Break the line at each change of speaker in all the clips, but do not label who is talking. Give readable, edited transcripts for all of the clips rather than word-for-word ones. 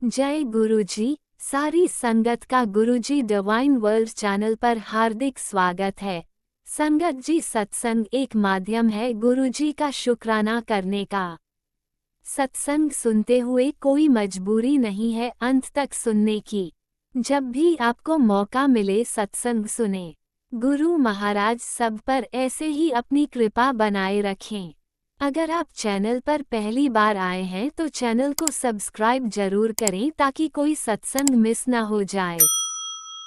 जय गुरुजी। सारी संगत का गुरुजी डिवाइन वर्ल्ड चैनल पर हार्दिक स्वागत है। संगत जी, सत्संग एक माध्यम है गुरुजी का शुक्राना करने का। सत्संग सुनते हुए कोई मजबूरी नहीं है अंत तक सुनने की। जब भी आपको मौका मिले सत्संग सुने। गुरु महाराज सब पर ऐसे ही अपनी कृपा बनाए रखें। अगर आप चैनल पर पहली बार आए हैं तो चैनल को सब्सक्राइब जरूर करें ताकि कोई सत्संग मिस ना हो जाए।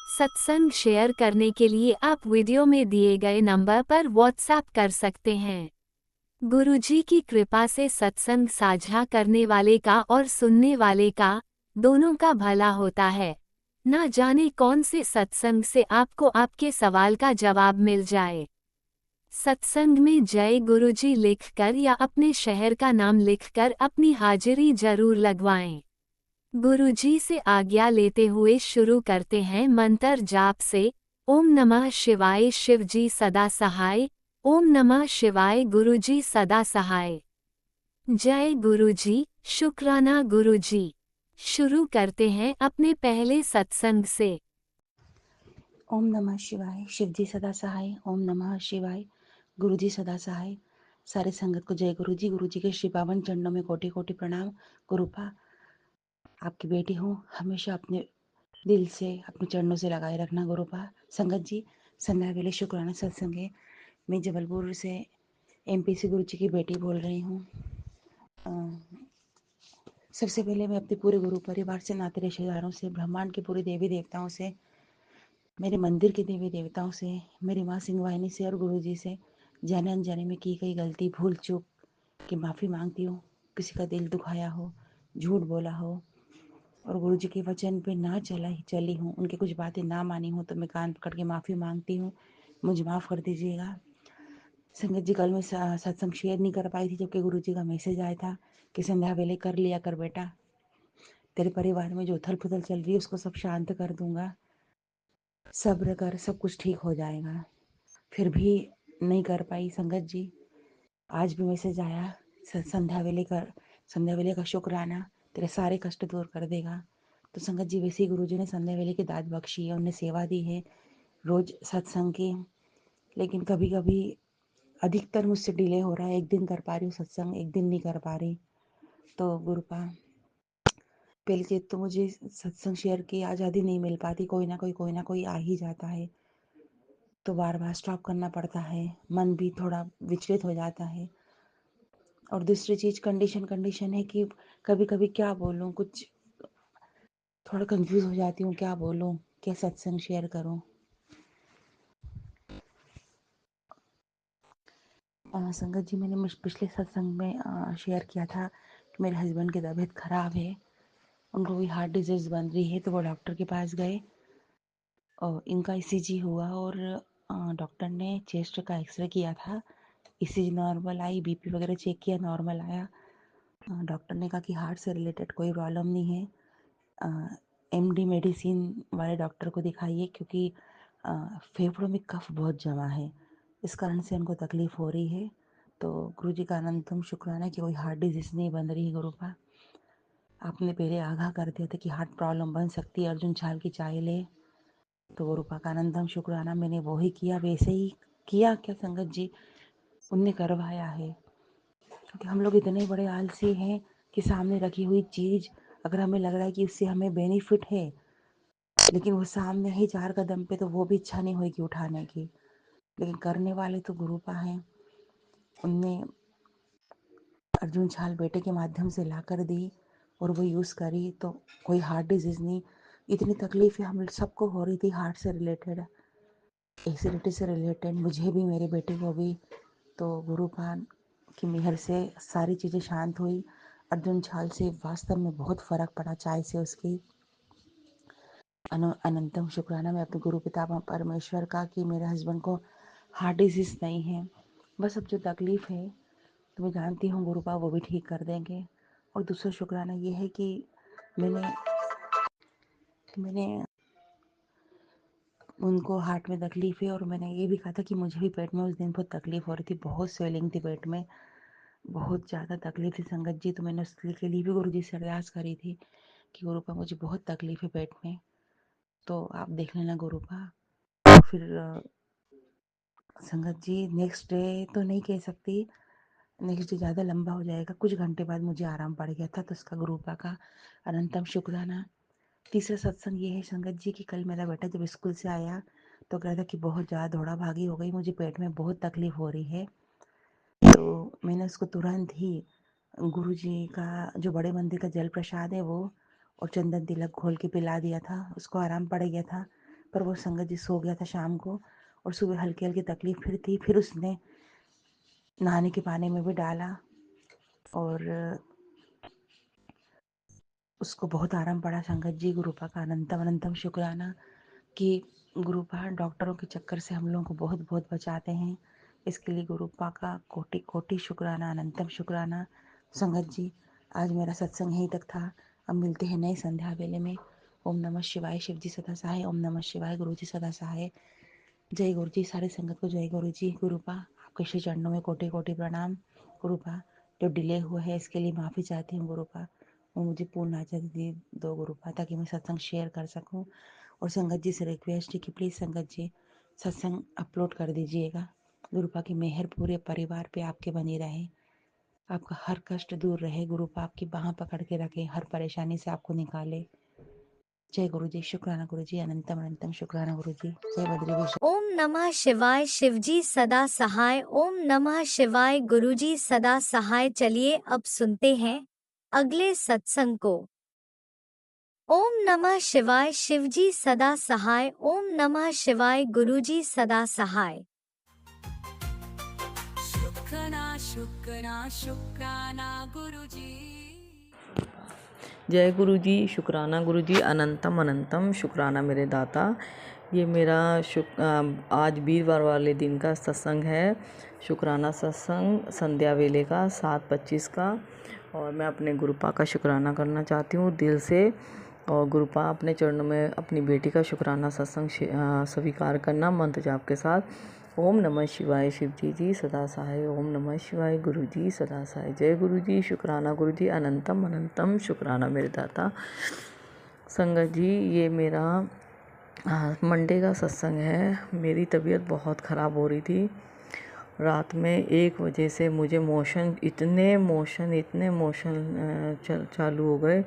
सत्संग शेयर करने के लिए आप वीडियो में दिए गए नंबर पर व्हाट्सएप कर सकते हैं। गुरुजी की कृपा से सत्संग साझा करने वाले का और सुनने वाले का दोनों का भला होता है। ना जाने कौन से सत्संग से आपको आपके सवाल का जवाब मिल जाए। सत्संग में जय गुरुजी लिखकर या अपने शहर का नाम लिखकर अपनी हाजिरी जरूर लगवाएं। गुरुजी से आज्ञा लेते हुए शुरू करते हैं मंत्र जाप से। ओम नमः शिवाय शिवजी सदा सहाय। ओम नमः शिवाय गुरुजी सदा सहाय। जय गुरुजी, शुक्राना गुरुजी। शुरू करते हैं अपने पहले सत्संग से।
ओम नमः शिवाय शिवजी सदा सहाय। ओम नमः शिवाय गुरुजी सदा सहाय। सारे संगत को जय गुरुजी। गुरुजी के श्री पावन चरणों में कोटि कोटि प्रणाम। गुरुपा आपकी बेटी हूँ, हमेशा अपने दिल से अपने चरणों से लगाए रखना। गुरुपा संगत जी, संध्या वेले शुक्राना सत्संग है। मैं जबलपुर से एमपीसी गुरुजी की बेटी बोल रही हूँ। सबसे पहले मैं अपने पूरे गुरु परिवार से, नाते रिश्तेदारों से, ब्रह्मांड के पूरे देवी देवताओं से, मेरे मंदिर के देवी देवताओं से, मेरी माँ सिंहवाहिनी से और गुरुजी से जाने अनजाने में की गई गलती भूल चूक की माफ़ी मांगती हूँ। किसी का दिल दुखाया हो, झूठ बोला हो और गुरुजी के वचन पे ना चली हूँ, उनकी कुछ बातें ना मानी हूँ तो मैं कान पकड़ के माफ़ी मांगती हूँ। मुझे माफ़ कर दीजिएगा। संगत जी, कल मैं सत्संग शेयर नहीं कर पाई थी जबकि गुरुजी का मैसेज आया था कि संध्या वेले कर लिया कर बेटा, तेरे परिवार में जो उथल पुथल चल रही है उसको सब शांत कर दूंगा, सब्र कर, सब कुछ ठीक हो जाएगा। फिर भी नहीं कर पाई संगत जी। आज भी मैसेज आया, संध्या वेले का शुक्राना तेरे सारे कष्ट दूर कर देगा। तो संगत जी, वैसे ही गुरु जी ने संध्या वेले की दात बख्शी है, उन्हें सेवा दी है रोज सत्संग की। लेकिन कभी कभी अधिकतर मुझसे डिले हो रहा है। एक दिन कर पा रही हूँ सत्संग, एक दिन नहीं कर पा रही। तो गुरुपा, पहली चीज तो मुझे सत्संग शेयर की आज़ादी नहीं मिल पाती। कोई ना कोई आ ही जाता है तो बार बार स्टॉप करना पड़ता है। मन भी थोड़ा विचलित हो जाता है। और दूसरी चीज़ कंडीशन है कि कभी कभी क्या बोलूँ, कुछ थोड़ा कंफ्यूज हो जाती हूँ, क्या बोलूँ, क्या सत्संग शेयर करूँ। संगत जी, मैंने पिछले सत्संग में शेयर किया था कि मेरे हस्बैंड की तबीयत खराब है, उनको भी हार्ट डिजीज़ बन रही है। तो वो डॉक्टर के पास गए और इनका ईसीजी हुआ और डॉक्टर ने चेस्ट का एक्सरे किया था। ईसीजी नॉर्मल आई, बीपी वगैरह चेक किया, नॉर्मल आया। डॉक्टर ने कहा कि हार्ट से रिलेटेड कोई प्रॉब्लम नहीं है। एमडी मेडिसिन वाले डॉक्टर को दिखाइए क्योंकि फेफड़ों में कफ बहुत जमा है, इस कारण से उनको तकलीफ़ हो रही है। तो गुरु जी का अनंतम शुक्राना कि कोई हार्ट डिजीज़ नहीं बन रही है। गुरुपा, आपने पहले आगाह कर दिया था कि हार्ट प्रॉब्लम बन सकती है, अर्जुन छाल की चाय ले। तो गुरुपा का अनंतम शुक्राना, मैंने वो ही किया, वैसे ही किया क्या संगत जी, उनने करवाया है। क्योंकि हम लोग इतने बड़े आलसी हैं कि सामने रखी हुई चीज़ अगर हमें लग रहा है कि उससे हमें बेनिफिट है, लेकिन वो सामने ही 4 कदम पे, तो वो भी इच्छा नहीं होगी उठाने की। लेकिन करने वाले तो गुरुपा हैं। उनने अर्जुन छाल बेटे के माध्यम से ला कर दी और वो यूज़ करी तो कोई हार्ट डिजीज़ नहीं। इतनी तकलीफ़ें हम सबको हो रही थी हार्ट से रिलेटेड, एसिडिटी से रिलेटेड, मुझे भी, मेरे बेटे को भी। तो गुरुपा की मेहर से सारी चीज़ें शांत हुई। अर्जुन छाल से वास्तव में बहुत फ़र्क पड़ा, चाय से उसकी। अनंतम शुक्राना मैं अपने गुरु पिता परमेश्वर का कि मेरे हस्बैंड को हार्ट डिजीज़ नहीं है। बस अब जो तकलीफ़ है तो मैं जानती हूँ गुरुपा वो भी ठीक कर देंगे। और दूसरा शुक्राना ये है कि मैंने मैंने उनको हार्ट में तकलीफ़ है और मैंने ये भी कहा था कि मुझे भी पेट में उस दिन बहुत तकलीफ़ हो रही थी, बहुत स्वेलिंग थी पेट में, बहुत ज़्यादा तकलीफ़ थी संगत जी। तो मैंने उसके लिए भी गुरु जी से अरदास करी थी कि गुरुपा मुझे बहुत तकलीफ है पेट में, तो आप देख लेना गुरुपा। फिर संगत जी नेक्स्ट डे तो नहीं कह सकती, नेक्स्ट डे ज़्यादा लंबा हो जाएगा, कुछ घंटे बाद मुझे आराम पड़ गया था, तो उसका गुरुपा का अनंतम शुक्राना। तीसरा सत्संग ये है संगत जी कि कल मेरा बेटा जब स्कूल से आया तो कह रहा था कि बहुत ज़्यादा दौड़ा भागी हो गई, मुझे पेट में बहुत तकलीफ हो रही है। तो मैंने उसको तुरंत ही गुरु जी का जो बड़े मंदिर का जल प्रसाद है वो और चंदन तिलक घोल के पिला दिया था, उसको आराम पड़ गया था। पर वो संगत जी सो गया था शाम को, और सुबह हल्की हल्की तकलीफ फिर थी, फिर उसने नहाने के पानी में भी डाला और उसको बहुत आराम पड़ा। संगत जी गुरुपा का अनंतम अनंतम शुक्राना कि गुरुपा डॉक्टरों के चक्कर से हम लोगों को बहुत बहुत बचाते हैं, इसके लिए गुरुपा का कोटि कोटि शुक्राना, अनंतम शुक्राना। संगत जी आज मेरा सत्संग यहीं तक था, अब मिलते हैं नए संध्या वेले में। ओम नमः शिवाय, शिव जी सदा सहाय। ओम नमः शिवाय, गुरु जी सदा सहाय। जय गुरु जी, सारी संगत को जय गुरु जी। गुरुपा आपके श्री चरणों में कोटि कोटि प्रणाम। गुरुपा जो डिले हुआ है इसके लिए माफ़ी चाहती हूँ गुरुपा, और मुझे पूर्ण आज़ादी दो गुरुपा, ताकि मैं सत्संग शेयर कर सकूँ। और संगत जी से रिक्वेस्ट है कि प्लीज़ संगत जी सत्संग अपलोड कर दीजिएगा। गुरुपा की मेहर पूरे परिवार पे आपके बनी रहे, आपका हर कष्ट दूर रहे, गुरुपा आपकी बाह पकड़ के रखे, हर परेशानी से आपको निकाले। जय गुरु जी, शुक्राना गुरु जी, अनंतम अनंतम शुक्राना गुरु जी। जय बद्री विष्णु।
ओम नमः शिवाय, शिवजी सदा सहाय। ओम नमः शिवाय, गुरुजी सदा सहाय। चलिए अब सुनते हैं अगले सत्संग को। ओम नमः शिवाय, शिवजी सदा सहाय। ओम नमः शिवाय, गुरुजी सदा सहाय।
शुक्राना शुक्राना शुक्राना गुरुजी।
जय गुरु जी, शुक्राना गुरु जी, अनंतम अनंतम शुक्राना मेरे दाता। ये मेरा आज वीरवार वाले दिन का सत्संग है, शुक्राना सत्संग संध्या वेले का 7:25 का। और मैं अपने गुरुपा का शुक्राना करना चाहती हूँ दिल से। और गुरुपा अपने चरणों में अपनी बेटी का शुक्राना सत्संग स्वीकार करना मंत्र जाप के साथ। ओम नमः शिवाय, शिव जी सदा सहाय। ओम नमः शिवाय, गुरु जी सदा सहाय। जय गुरु जी, शुक्राना गुरु जी, अनंतम अनंतम शुक्राना मेरे दाता। संगत जी ये मेरा मंडे का सत्संग है। मेरी तबीयत बहुत ख़राब हो रही थी। रात में 1 बजे से मुझे इतने मोशन चालू हो गए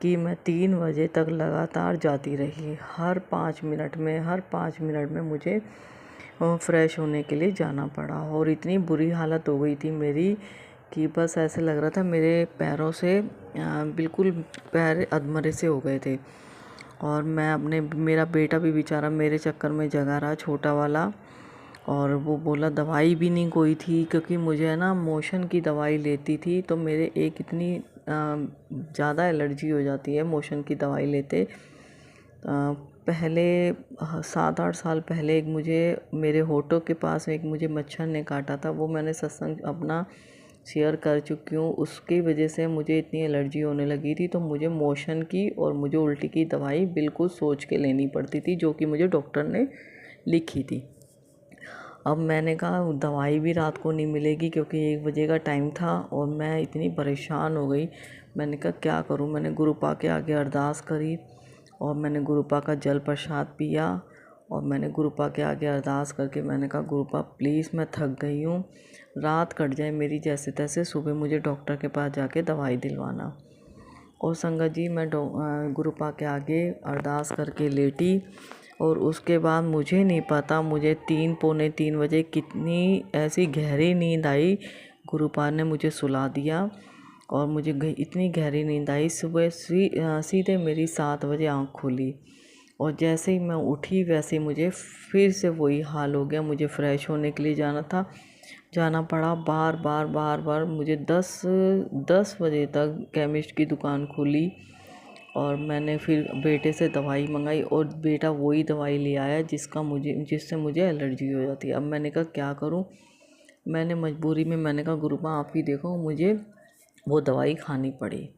कि मैं 3 बजे तक लगातार जाती रही। हर 5 मिनट में मुझे फ्रेश होने के लिए जाना पड़ा। और इतनी बुरी हालत हो गई थी मेरी कि बस ऐसे लग रहा था मेरे पैरों से बिल्कुल पैर अधमरे से हो गए थे। और मेरा बेटा भी बेचारा मेरे चक्कर में जगा रहा, छोटा वाला। और वो बोला दवाई भी नहीं कोई थी, क्योंकि मुझे है ना मोशन की दवाई लेती थी तो मेरे एक इतनी ज़्यादा एलर्जी हो जाती है मोशन की दवाई लेते। पहले 7-8 साल पहले एक मुझे मेरे होठों के पास एक मुझे मच्छर ने काटा था, वो मैंने सत्संग अपना शेयर कर चुकी हूँ। उसकी वजह से मुझे इतनी एलर्जी होने लगी थी, तो मुझे मोशन की और मुझे उल्टी की दवाई बिल्कुल सोच के लेनी पड़ती थी, जो कि मुझे डॉक्टर ने लिखी थी। अब मैंने कहा दवाई भी रात को नहीं मिलेगी, क्योंकि 1 बजे का टाइम था और मैं इतनी परेशान हो गई। मैंने कहा क्या करूं। मैंने गुरुपा के आगे अरदास करी और मैंने गुरुपा का जल प्रसाद पिया। और मैंने गुरुपा के आगे अरदास करके मैंने कहा गुरुपा प्लीज़ मैं थक गई हूँ, रात कट जाए मेरी जैसे तैसे, सुबह मुझे डॉक्टर के पास जाके दवाई दिलवाना। और संगत जी मैं गुरुपा के आगे अरदास करके लेटी। और उसके बाद मुझे नहीं पता मुझे 3 पौने 3 बजे कितनी ऐसी गहरी नींद आई। गुरुपा ने मुझे सुला दिया और मुझे इतनी गहरी नींद आई, सुबह सीधे मेरी 7 बजे आँख खुली। और जैसे ही मैं उठी वैसे ही मुझे फिर से वही हाल हो गया। मुझे फ़्रेश होने के लिए जाना पड़ा बार बार। मुझे 10 बजे तक केमिस्ट की दुकान खुली और मैंने फिर बेटे से दवाई मंगाई और बेटा वही दवाई ले आया जिससे मुझे एलर्जी हो जाती है। अब मैंने कहा क्या करूं। मैंने मजबूरी में मैंने कहा गुरुपा आप ही देखो, मुझे वो दवाई खानी पड़ी।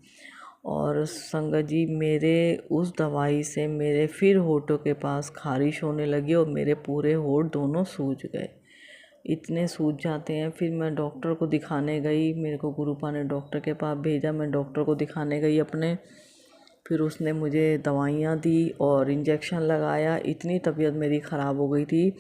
और संगत जी मेरे उस दवाई से मेरे फिर होठों के पास खारिश होने लगी और मेरे पूरे होठ दोनों सूज गए, इतने सूज जाते हैं। फिर मैं डॉक्टर को दिखाने गई, मेरे को गुरुपा ने डॉक्टर के पास भेजा, मैं डॉक्टर को दिखाने गई अपने। फिर उसने मुझे दवाइयाँ दी और इंजेक्शन लगाया। इतनी तबीयत मेरी ख़राब हो गई थी।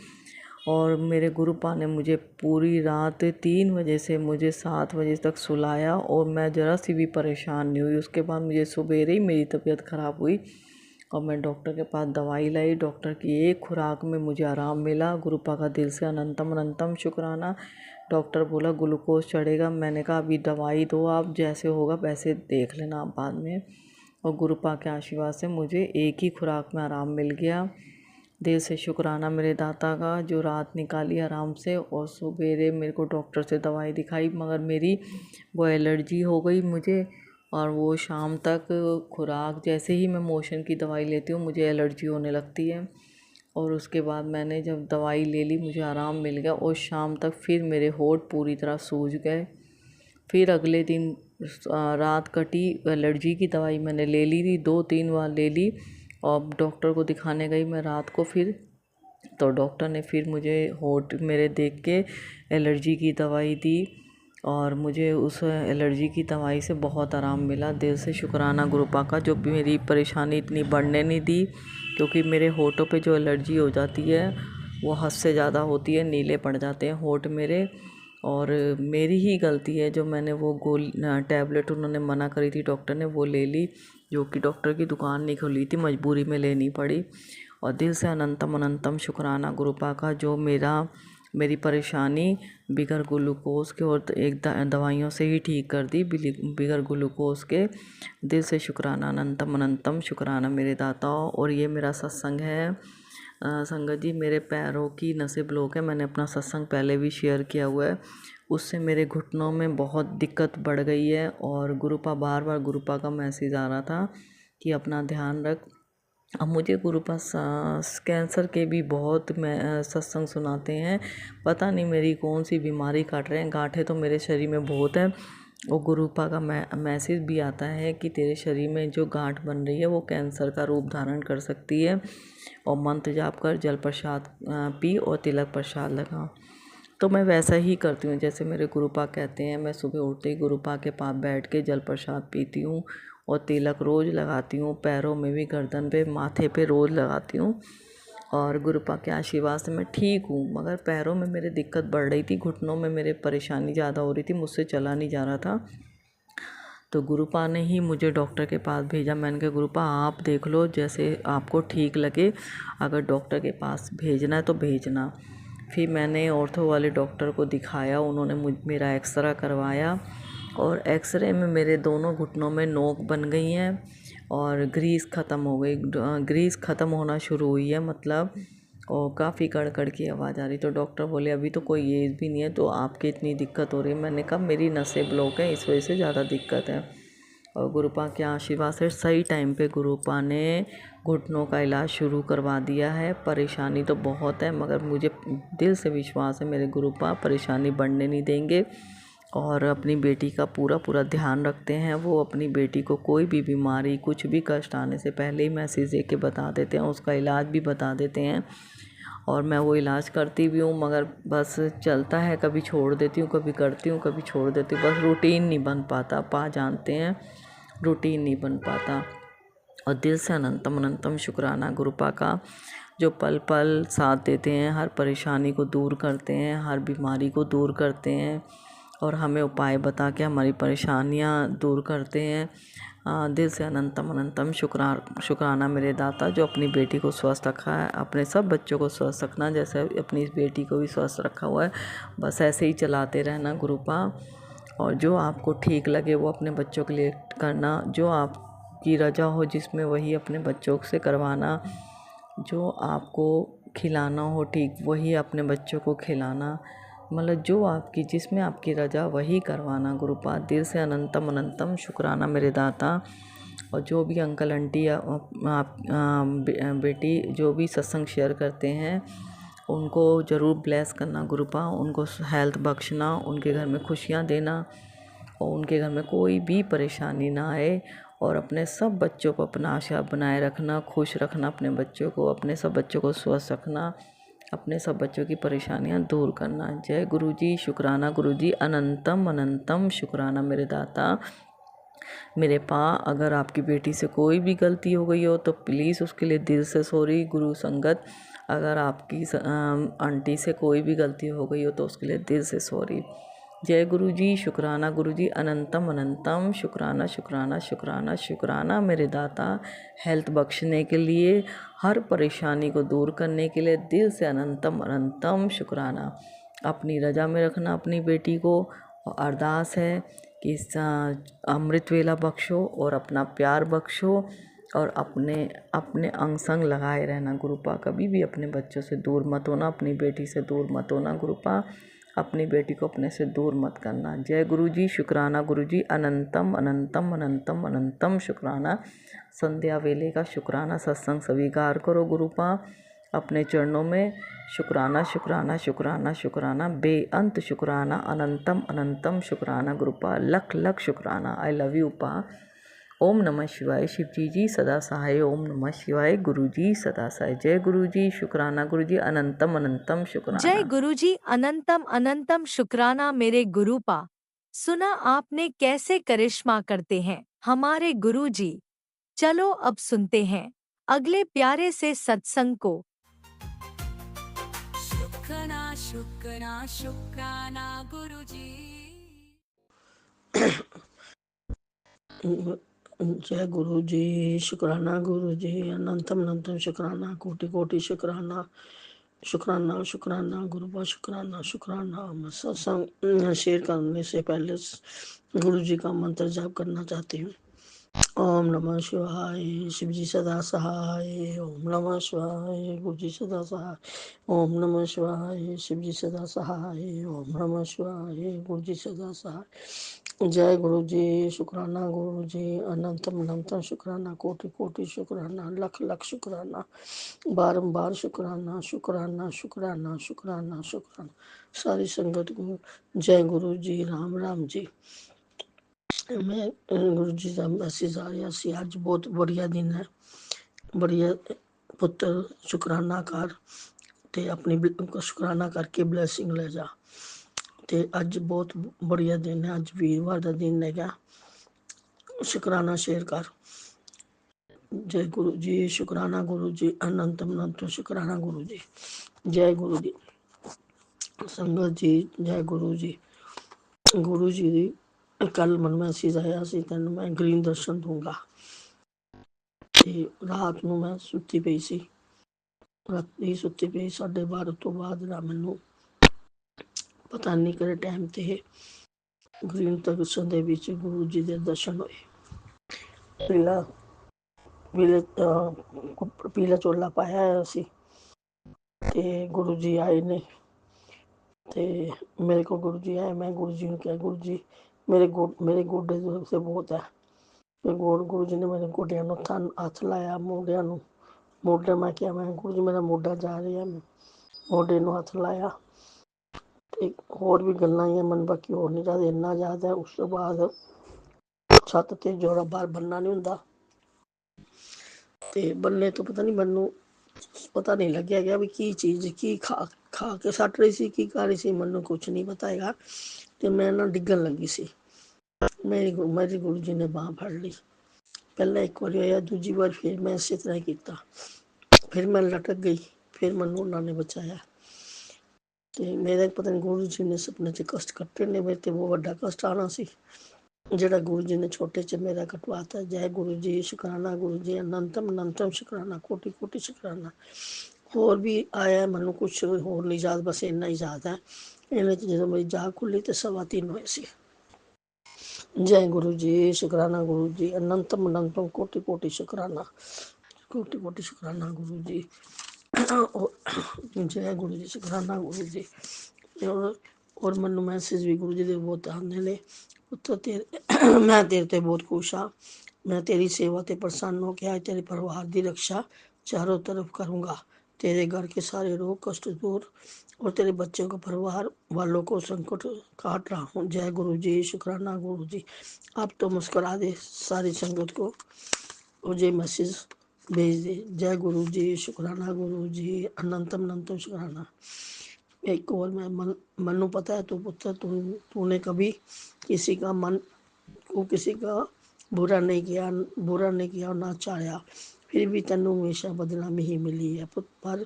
और मेरे गुरुपा ने मुझे पूरी रात 3 बजे से मुझे 7 बजे तक सुलाया और मैं ज़रा सी भी परेशान नहीं हुई। उसके बाद मुझे सवेरे ही मेरी तबीयत ख़राब हुई और मैं डॉक्टर के पास दवाई लाई। डॉक्टर की एक खुराक में मुझे आराम मिला। गुरुपा का दिल से अनंतम अनंतम शुक्राना। डॉक्टर बोला ग्लूकोज चढ़ेगा। मैंने कहा अभी दवाई दो, आप जैसे होगा वैसे देख लेना आप बाद में। और गुरुपा के आशीर्वाद से मुझे एक ही खुराक में आराम मिल गया। दिल से शुक्राना मेरे दाता का जो रात निकाली आराम से और सवेरे मेरे को डॉक्टर से दवाई दिखाई, मगर मेरी वो एलर्जी हो गई मुझे। और वो शाम तक खुराक जैसे ही मैं मोशन की दवाई लेती हूँ मुझे एलर्जी होने लगती है। और उसके बाद मैंने जब दवाई ले ली मुझे आराम मिल गया और शाम तक फिर मेरे होंठ पूरी तरह सूज गए। फिर अगले दिन रात कटी। एलर्जी की दवाई मैंने ले ली थी, 2-3 बार ले ली। और डॉक्टर को दिखाने गई मैं रात को फिर, तो डॉक्टर ने फिर मुझे होंठ मेरे देख के एलर्जी की दवाई दी और मुझे उस एलर्जी की दवाई से बहुत आराम मिला। दिल से शुक्राना गुरुपा का जो भी मेरी परेशानी इतनी बढ़ने नहीं दी, क्योंकि मेरे होंठों पे जो एलर्जी हो जाती है वो हद से ज़्यादा होती है, नीले पड़ जाते हैं होंठ मेरे। और मेरी ही गलती है जो मैंने वो टैबलेट उन्होंने मना करी थी डॉक्टर ने, वो ले ली, जो कि डॉक्टर की दुकान नहीं खुली थी, मजबूरी में लेनी पड़ी। और दिल से अनंतम अनंतम शुक्राना गुरुपा का जो मेरी परेशानी बिगर ग्लूकोज के और एक दवाइयों से ही ठीक कर दी, बिगर ग्लूकोज के। दिल से शुक्राना अनंतम अनंतम शुक्राना मेरे दाताओं। और ये मेरा सत्संग है संगत जी, मेरे पैरों की नसें ब्लॉक है। मैंने अपना सत्संग पहले भी शेयर किया हुआ है। उससे मेरे घुटनों में बहुत दिक्कत बढ़ गई है और गुरुपा बार बार गुरुपा का मैसेज आ रहा था कि अपना ध्यान रख। अब मुझे गुरुपा कैंसर के भी बहुत सत्संग सुनाते हैं। पता नहीं मेरी कौन सी बीमारी काट रहे हैं। गांठें तो मेरे शरीर में बहुत है और गुरुपा का मैसेज भी आता है कि तेरे शरीर में जो गांठ बन रही है वो कैंसर का रूप धारण कर सकती है। और मंत्र जाप कर, जल प्रसाद पी और तिलक प्रसाद लगा। तो मैं वैसा ही करती हूँ जैसे मेरे गुरुपा कहते हैं। मैं सुबह उठते ही गुरुपा के पास बैठ के जल प्रसाद पीती हूँ और तिलक रोज़ लगाती हूँ। पैरों में भी, गर्दन पे, माथे पे रोज़ लगाती हूँ। और गुरुपा के आशीर्वाद से मैं ठीक हूँ। मगर पैरों में मेरे दिक्कत बढ़ रही थी, घुटनों में मेरे परेशानी ज़्यादा हो रही थी, मुझसे चला नहीं जा रहा था। तो गुरुपा ने ही मुझे डॉक्टर के पास भेजा। मैंने कहा गुरुपा आप देख लो जैसे आपको ठीक लगे, अगर डॉक्टर के पास भेजना है तो भेजना। फिर मैंने ऑर्थो वाले डॉक्टर को दिखाया, उन्होंने मेरा एक्सरा करवाया और एक्सरे में मेरे दोनों घुटनों में नोक बन गई हैं और ग्रीस ख़त्म हो गई, ग्रीस ख़त्म होना शुरू हुई है मतलब। और काफ़ी कड़कड़ की आवाज़ आ रही। तो डॉक्टर बोले अभी तो कोई एज भी नहीं है तो आपकी इतनी दिक्कत हो रही है। मैंने कहा मेरी नसें ब्लॉक है, इस वजह से ज़्यादा दिक्कत है। और गुरुपा के आशीर्वाद से सही टाइम पे गुरुपा ने घुटनों का इलाज शुरू करवा दिया है। परेशानी तो बहुत है मगर मुझे दिल से विश्वास है मेरे गुरुपा परेशानी बढ़ने नहीं देंगे और अपनी बेटी का पूरा ध्यान रखते हैं। वो अपनी बेटी को कोई भी बीमारी, कुछ भी कष्ट आने से पहले ही मैसेज दे के बता देते हैं, उसका इलाज भी बता देते हैं। और मैं वो इलाज करती भी हूँ मगर बस चलता है, कभी छोड़ देती हूँ, कभी करती हूँ, कभी छोड़ देती हूँ। बस रूटीन नहीं बन पाता, पा जानते हैं रूटीन नहीं बन पाता। और दिल से अनंतम अनंतम शुक्राना गुरुपा का जो पल पल साथ देते हैं, हर परेशानी को दूर करते हैं, हर बीमारी को दूर करते हैं और हमें उपाय बता के हमारी परेशानियाँ दूर करते हैं। दिल से अनंतम अनंतम शुक्राना मेरे दाता जो अपनी बेटी को स्वस्थ रखा है, अपने सब बच्चों को स्वस्थ रखना जैसे अपनी इस बेटी को भी स्वस्थ रखा हुआ है। बस ऐसे ही चलाते रहना गुरुपा। और जो आपको ठीक लगे वो अपने बच्चों के लिए करना, जो आपकी रजा हो जिसमें वही अपने बच्चों से करवाना, जो आपको खिलाना हो ठीक वही अपने बच्चों को खिलाना, मतलब जो आपकी जिसमें आपकी रजा वही करवाना गुरुपा। दिल से अनंतम अनंतम शुक्राना मेरे दाता। और जो भी अंकल आंटी या आप बेटी जो भी सत्संग शेयर करते हैं उनको ज़रूर ब्लेस करना गुरुपा, उनको हेल्थ बख्शना, उनके घर में खुशियाँ देना और उनके घर में कोई भी परेशानी ना आए। और अपने सब बच्चों को अपना आशा बनाए रखना, खुश रखना अपने बच्चों को, अपने सब बच्चों को स्वस्थ रखना, अपने सब बच्चों की परेशानियां दूर करना। जय गुरुजी, शुक्राना गुरुजी, अनंतम अनंतम शुक्राना मेरे दाता। मेरे पाँ अगर आपकी बेटी से कोई भी गलती हो गई हो तो प्लीज़ उसके लिए दिल से सॉरी। गुरु संगत, अगर आपकी आंटी से कोई भी गलती हो गई हो तो उसके लिए दिल से सॉरी। जय गुरु जी, शुक्राना गुरु जी, अनंतम अनंतम शुक्राना शुक्राना शुक्राना शुक्राना मेरे दाता, हेल्थ बख्शने के लिए, हर परेशानी को दूर करने के लिए दिल से अनंतम अनंतम शुक्राना। अपनी रजा में रखना अपनी बेटी को। और अरदास है कि अमृत वेला बख्शो और अपना प्यार बख्शो और अपने अपने अंग संग लगाए रहना गुरुपा। कभी भी अपने बच्चों से दूर मत होना, अपनी बेटी से दूर मत होना गुरुपा। अपनी बेटी को अपने से दूर मत करना। जय गुरु जी, शुक्राना गुरु जी, अनंतम अनंतम अनंतम अनंतम शुक्राना। संध्या वेले का शुक्राना सत्संग स्वीकार करो गुरुपा। अपने चरणों में शुक्राना शुक्राना शुक्राना शुक्राना, बेअंत शुक्राना, अनंतम अनंतम शुक्राना गुरुपा। लख लख शुक्राना। आई लव यू पा। ओम नमः शिवाय। शिव जी सदा सहाय। ओम नमः शिवाय। गुरु जी सदा सहाय। जय गुरु जी, शुक्राना गुरु जी, अनंतम अनंतम शुक्राना।
जय गुरु जी, अनंतम अनंतम शुक्राना मेरे गुरुपा। सुना आपने कैसे करिश्मा करते हैं हमारे गुरु जी। चलो अब सुनते हैं अगले प्यारे से सत्संग को।
शुक्राना शुक्राना शुक्राना गुरुजी।
जय गुरु जी, शुक्राना गुरु जी, अनंतम अनंतम शुक्राना, कोटि कोटि शुक्राना। शुक्राना शुक्राना गुरुबा, शुक्राना शुक्राना। मैं सत्संग शेयर करने से पहले गुरु जी का मंत्र जाप करना चाहती हूँ। ओम नमः शिवाय। शिव जी सदा सहाय। ओम नमः शिवाय। गुरु जी सदा सहाय। ओम नमः शिवाय। शिव जी सदा सहाय। ओम नमः शिवाय। गुरु जी सदा सहाय। जय गुरु जी, शुक्राना गुरु जी, अनंतम अनंतम शुक्राना, कोटि कोटि शुक्राना, लख लख शुक्राना, बारंबार शुक्राना शुक्राना शुक्राना शुक्राना शुक्राना। सारी संगत को जय गुरु जी, राम राम जी। मैं गुरु जी का मैसेज आ रहा सी। अज बहुत बढ़िया दिन है, बढ़िया पुत्र शुकराना कर ते अपनी शुकराना करके ब्लैसिंग ले जा। ते अज बहुत बढ़िया दिन है, अज वीरवार का दिन है। शुकराना शेयर कर। जय गुरु जी, शुकराना गुरु जी, अनंतम अनंत शुकराना गुरु जी। जय गुरु जी संगत जी, जय गुरु जी। गुरु जी दी कल मन मैसेज आया सी, तेन मैं ग्रीन दर्शन दूंगा। ते रात नूं मैं सुती पई सी, राती सुती पई 12:30 तो बाद मैनू पता नहीं किहड़े टाइम ते ग्रीन दर्शन दे विच गुरु जी दे दर्शन होए। पीला चोला पाया होया सी ते गुरु जी आए ने। ते मेरे को गुरु जी आए, मैं गुरु जी ने कहा गुरु जी मेरे गोडे से बहुत है। फिर गुरु जी ने मेरे गोडिया हथ लाया, मोडिया मोढे मैं क्या, मैं गुरु जी मेरा मोढा जा रहा है, मोढे नूं हथ लाया। ते होर भी गल्लां ही मन, बाकी होर नहीं याद, इन्ना याद है। उस तो बाद छत ते जोड़ा बाहर बनना नहीं हुंदा ते बनने तो पता नहीं मैनू पता नहीं लग्या गया भी की चीज़ की खा के सट रही सी, की कर रही सी, मैनू कुछ नहीं पता हैगा। ते मैं ना डिगन लगी सी, मेरी गुरु जी ने बांह फड़ ली। पहले एक बार होया, दूजी बार फिर मैं इस तरह किया, फिर मैं लटक गई, फिर मैनू उन्होंने बचाया। ते मेरे पता नहीं गुरु जी ने सपने च कष्ट कट्टे ने, मेरे ते बहुत बड़ा कष्ट आना सी जेड़ा गुरु जी ने छोटे च मेरा कटवाता। जय गुरु जी, शुकराना गुरु जी, अनंतम अनंतम शुकराना, कोटि कोटि शुकराना। होर भी आया मैनू, कुछ होर नहीं याद, बस इन्ना ही याद है। इन्हें जो मेरी जाग खुली तो 3:15 होए सी। जय गुरु जी, शुकराना गुरु जी, अनंतम अनंतम कोटि कोटि शुकराना, कोटि कोटि शुकराना गुरु जी। जय गुरु जी, शुकराना गुरु जी। और मैनू मैसेज भी गुरु जी के बहुत आते ने, पुत्र तेरे मैं तेरे ते बहुत खुश हाँ, मैं तेरी सेवा ते प्रसन्न हो गया, तेरे परिवार की रक्षा चारों तरफ करूँगा, तेरे घर के सारे रोग कष्ट दूर और तेरे बच्चों को परिवार वालों को संकट काट रहा हूँ। जय गुरु जी, शुक्राना गुरु जी। आप तो मुस्कुरा दे सारी संगत को और ये मैसेज भेज दे। जय गुरु जी, शुक्राना गुरु जी, अनंतम अनंतम शुक्राना। एक और मैं मनु पता है तो पुत्र तूने कभी किसी का मन को किसी का बुरा नहीं किया और ना चाहा, फिर भी तेनू हमेशा बदनामी ही मिली है। पर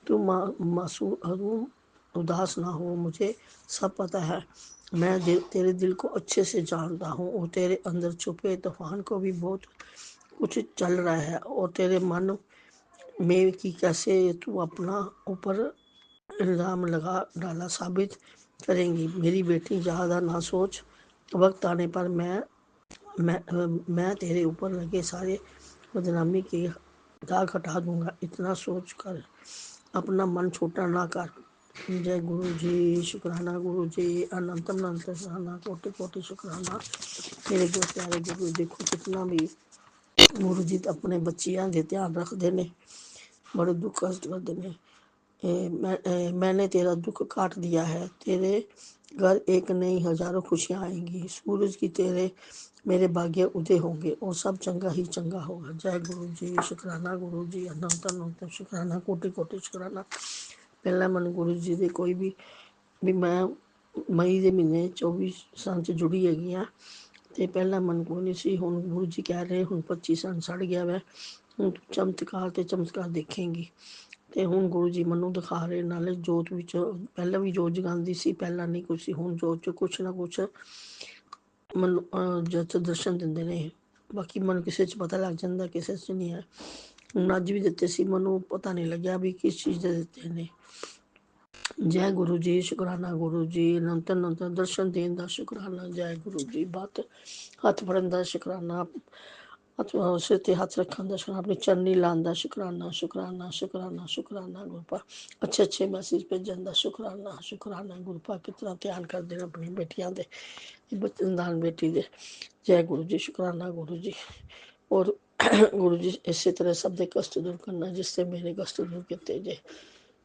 तू मासूम उदास ना हो, मुझे सब पता है। मैं तेरे दिल को अच्छे से जानता हूँ और तेरे अंदर छुपे तूफान को भी बहुत कुछ चल रहा है, और तेरे मन में कि कैसे तू अपना ऊपर इल्ज़ाम लगा डाला साबित करेंगी। मेरी बेटी ज़्यादा ना सोच, वक्त आने पर मैं तेरे ऊपर लगे सारे बदनामी के दाग हटा दूंगा। इतना सोच कर अपना मन छोटा ना कर। जय गुरु जी, शुक्राना गुरु जी, अनंतम अनंत शुक्राना, कोटि कोटि शुक्राना। मेरे जो प्यारे गुरु देखो कितना भी गुरु जी अपने बच्चियां दे ध्यान रखते ने, बड़े दुख कष्ट करते ने। मैंने तेरा दुख काट दिया है, तेरे घर एक नई हजारों खुशियां आएंगी। सूरज की तेरे मेरे भाग्य उदय होंगे और सब चंगा ही चंगा होगा। जय गुरु जी, शुक्राना गुरु जी, अनंत अनंत शुक्राना, कोटि कोटि शुक्राना। पहला मन गुरु जी ਦੇ ਕੋਈ ਵੀ ਮੈਂ ਮਈ ਦੇ ਮਹੀਨੇ 24 ਸਾਲ 'ਚ ਜੁੜੀ ਹੈਗੀ ਆ, ਤੇ ਪਹਿਲਾਂ ਮਨ ਕੋਈ ਨਹੀਂ ਸੀ। ਹੁਣ ਗੁਰੂ ਜੀ ਕਹਿ ਰਹੇ ਹੁਣ 25 ਸਾਲ ਸੜ ਗਿਆ ਵੈ, ਹੁਣ ਚਮਤਕਾਰ ਤੇ ਚਮਤਕਾਰ ਦੇਖੇਂਗੀ। ਤੇ ਹੁਣ ਗੁਰੂ ਜੀ ਮੈਨੂੰ ਦਿਖਾ ਰਹੇ, ਨਾਲੇ ਜੋਤ ਵਿੱਚ ਪਹਿਲਾਂ ਵੀ ਜੋਤ ਜਗਾਉਂਦੀ ਸੀ, ਪਹਿਲਾਂ ਨਹੀਂ ਕੁਛ ਸੀ, ਹੁਣ ਜੋਤ 'ਚ ਕੁਛ ਨਾ ਕੁਛ ਮੈਨੂੰ ਜਦ ਦਰਸ਼ਨ ਦਿੰਦੇ ਨੇ। ਬਾਕੀ ਮਨ ਕਿਸੇ 'ਚ ਪਤਾ ਲੱਗ ਜਾਂਦਾ, ਕਿਸੇ 'ਚ ਨਹੀਂ ਹੈ। ਹੁਣ ਅੱਜ ਵੀ ਦਿੱਤੇ ਸੀ, ਮੈਨੂੰ ਪਤਾ ਨਹੀਂ ਲੱਗਿਆ ਵੀ ਕਿਸ ਚੀਜ਼ ਦੇ ਦਿੱਤੇ ਨੇ। ਜੈ ਗੁਰੂ ਜੀ, ਸ਼ੁਕਰਾਨਾ ਗੁਰੂ ਜੀ, ਅਨੰਤ ਅਨੰਤ ਦਰਸ਼ਨ ਦੇਣ ਦਾ ਸ਼ੁਕਰਾਨਾ। ਜੈ ਗੁਰੂ ਜੀ, ਹੱਥ ਫੜਨ ਦਾ ਸ਼ੁਕਰਾਨਾ, ਸਿਰ ਤੇ ਹੱਥ ਰੱਖਣ ਦਾ ਸ਼ੁਕਰਾਨਾ, ਆਪਣੀ ਚਰਨੀ ਲਾਉਣ ਦਾ ਸ਼ੁਕਰਾਨਾ, ਸ਼ੁਕਰਾਨਾ ਸ਼ੁਕਰਾਨਾ ਸ਼ੁਕਰਾਨਾ। ਗੁਰਪਾ ਅੱਛੇ ਮੈਸੇਜ ਭੇਜਣ ਦਾ ਸ਼ੁਕਰਾਨਾ, ਸ਼ੁਕਰਾਨਾ। ਗੁਰਪਾ ਕਿਤਨਾ ਧਿਆਨ ਕਰਦੇ ਨੇ ਆਪਣੀ ਬੇਟੀਆਂ ਦੇ, ਬਚਨਦਾਨ ਬੇਟੀ ਦੇ। ਜੈ ਗੁਰੂ ਜੀ, ਸ਼ੁਕਰਾਨਾ ਗੁਰੂ ਜੀ। ਔਰ ਗੁਰੂ ਜੀ ਇਸੇ ਤਰ੍ਹਾਂ ਸਭ ਦੇ ਕਸ਼ਟ ਦੂਰ ਕਰਨਾ, ਜਿਸ ਤੇ ਮੇਰੇ ਕਸ਼ਟ ਦੂਰ ਕੀਤੇ ਜੇ।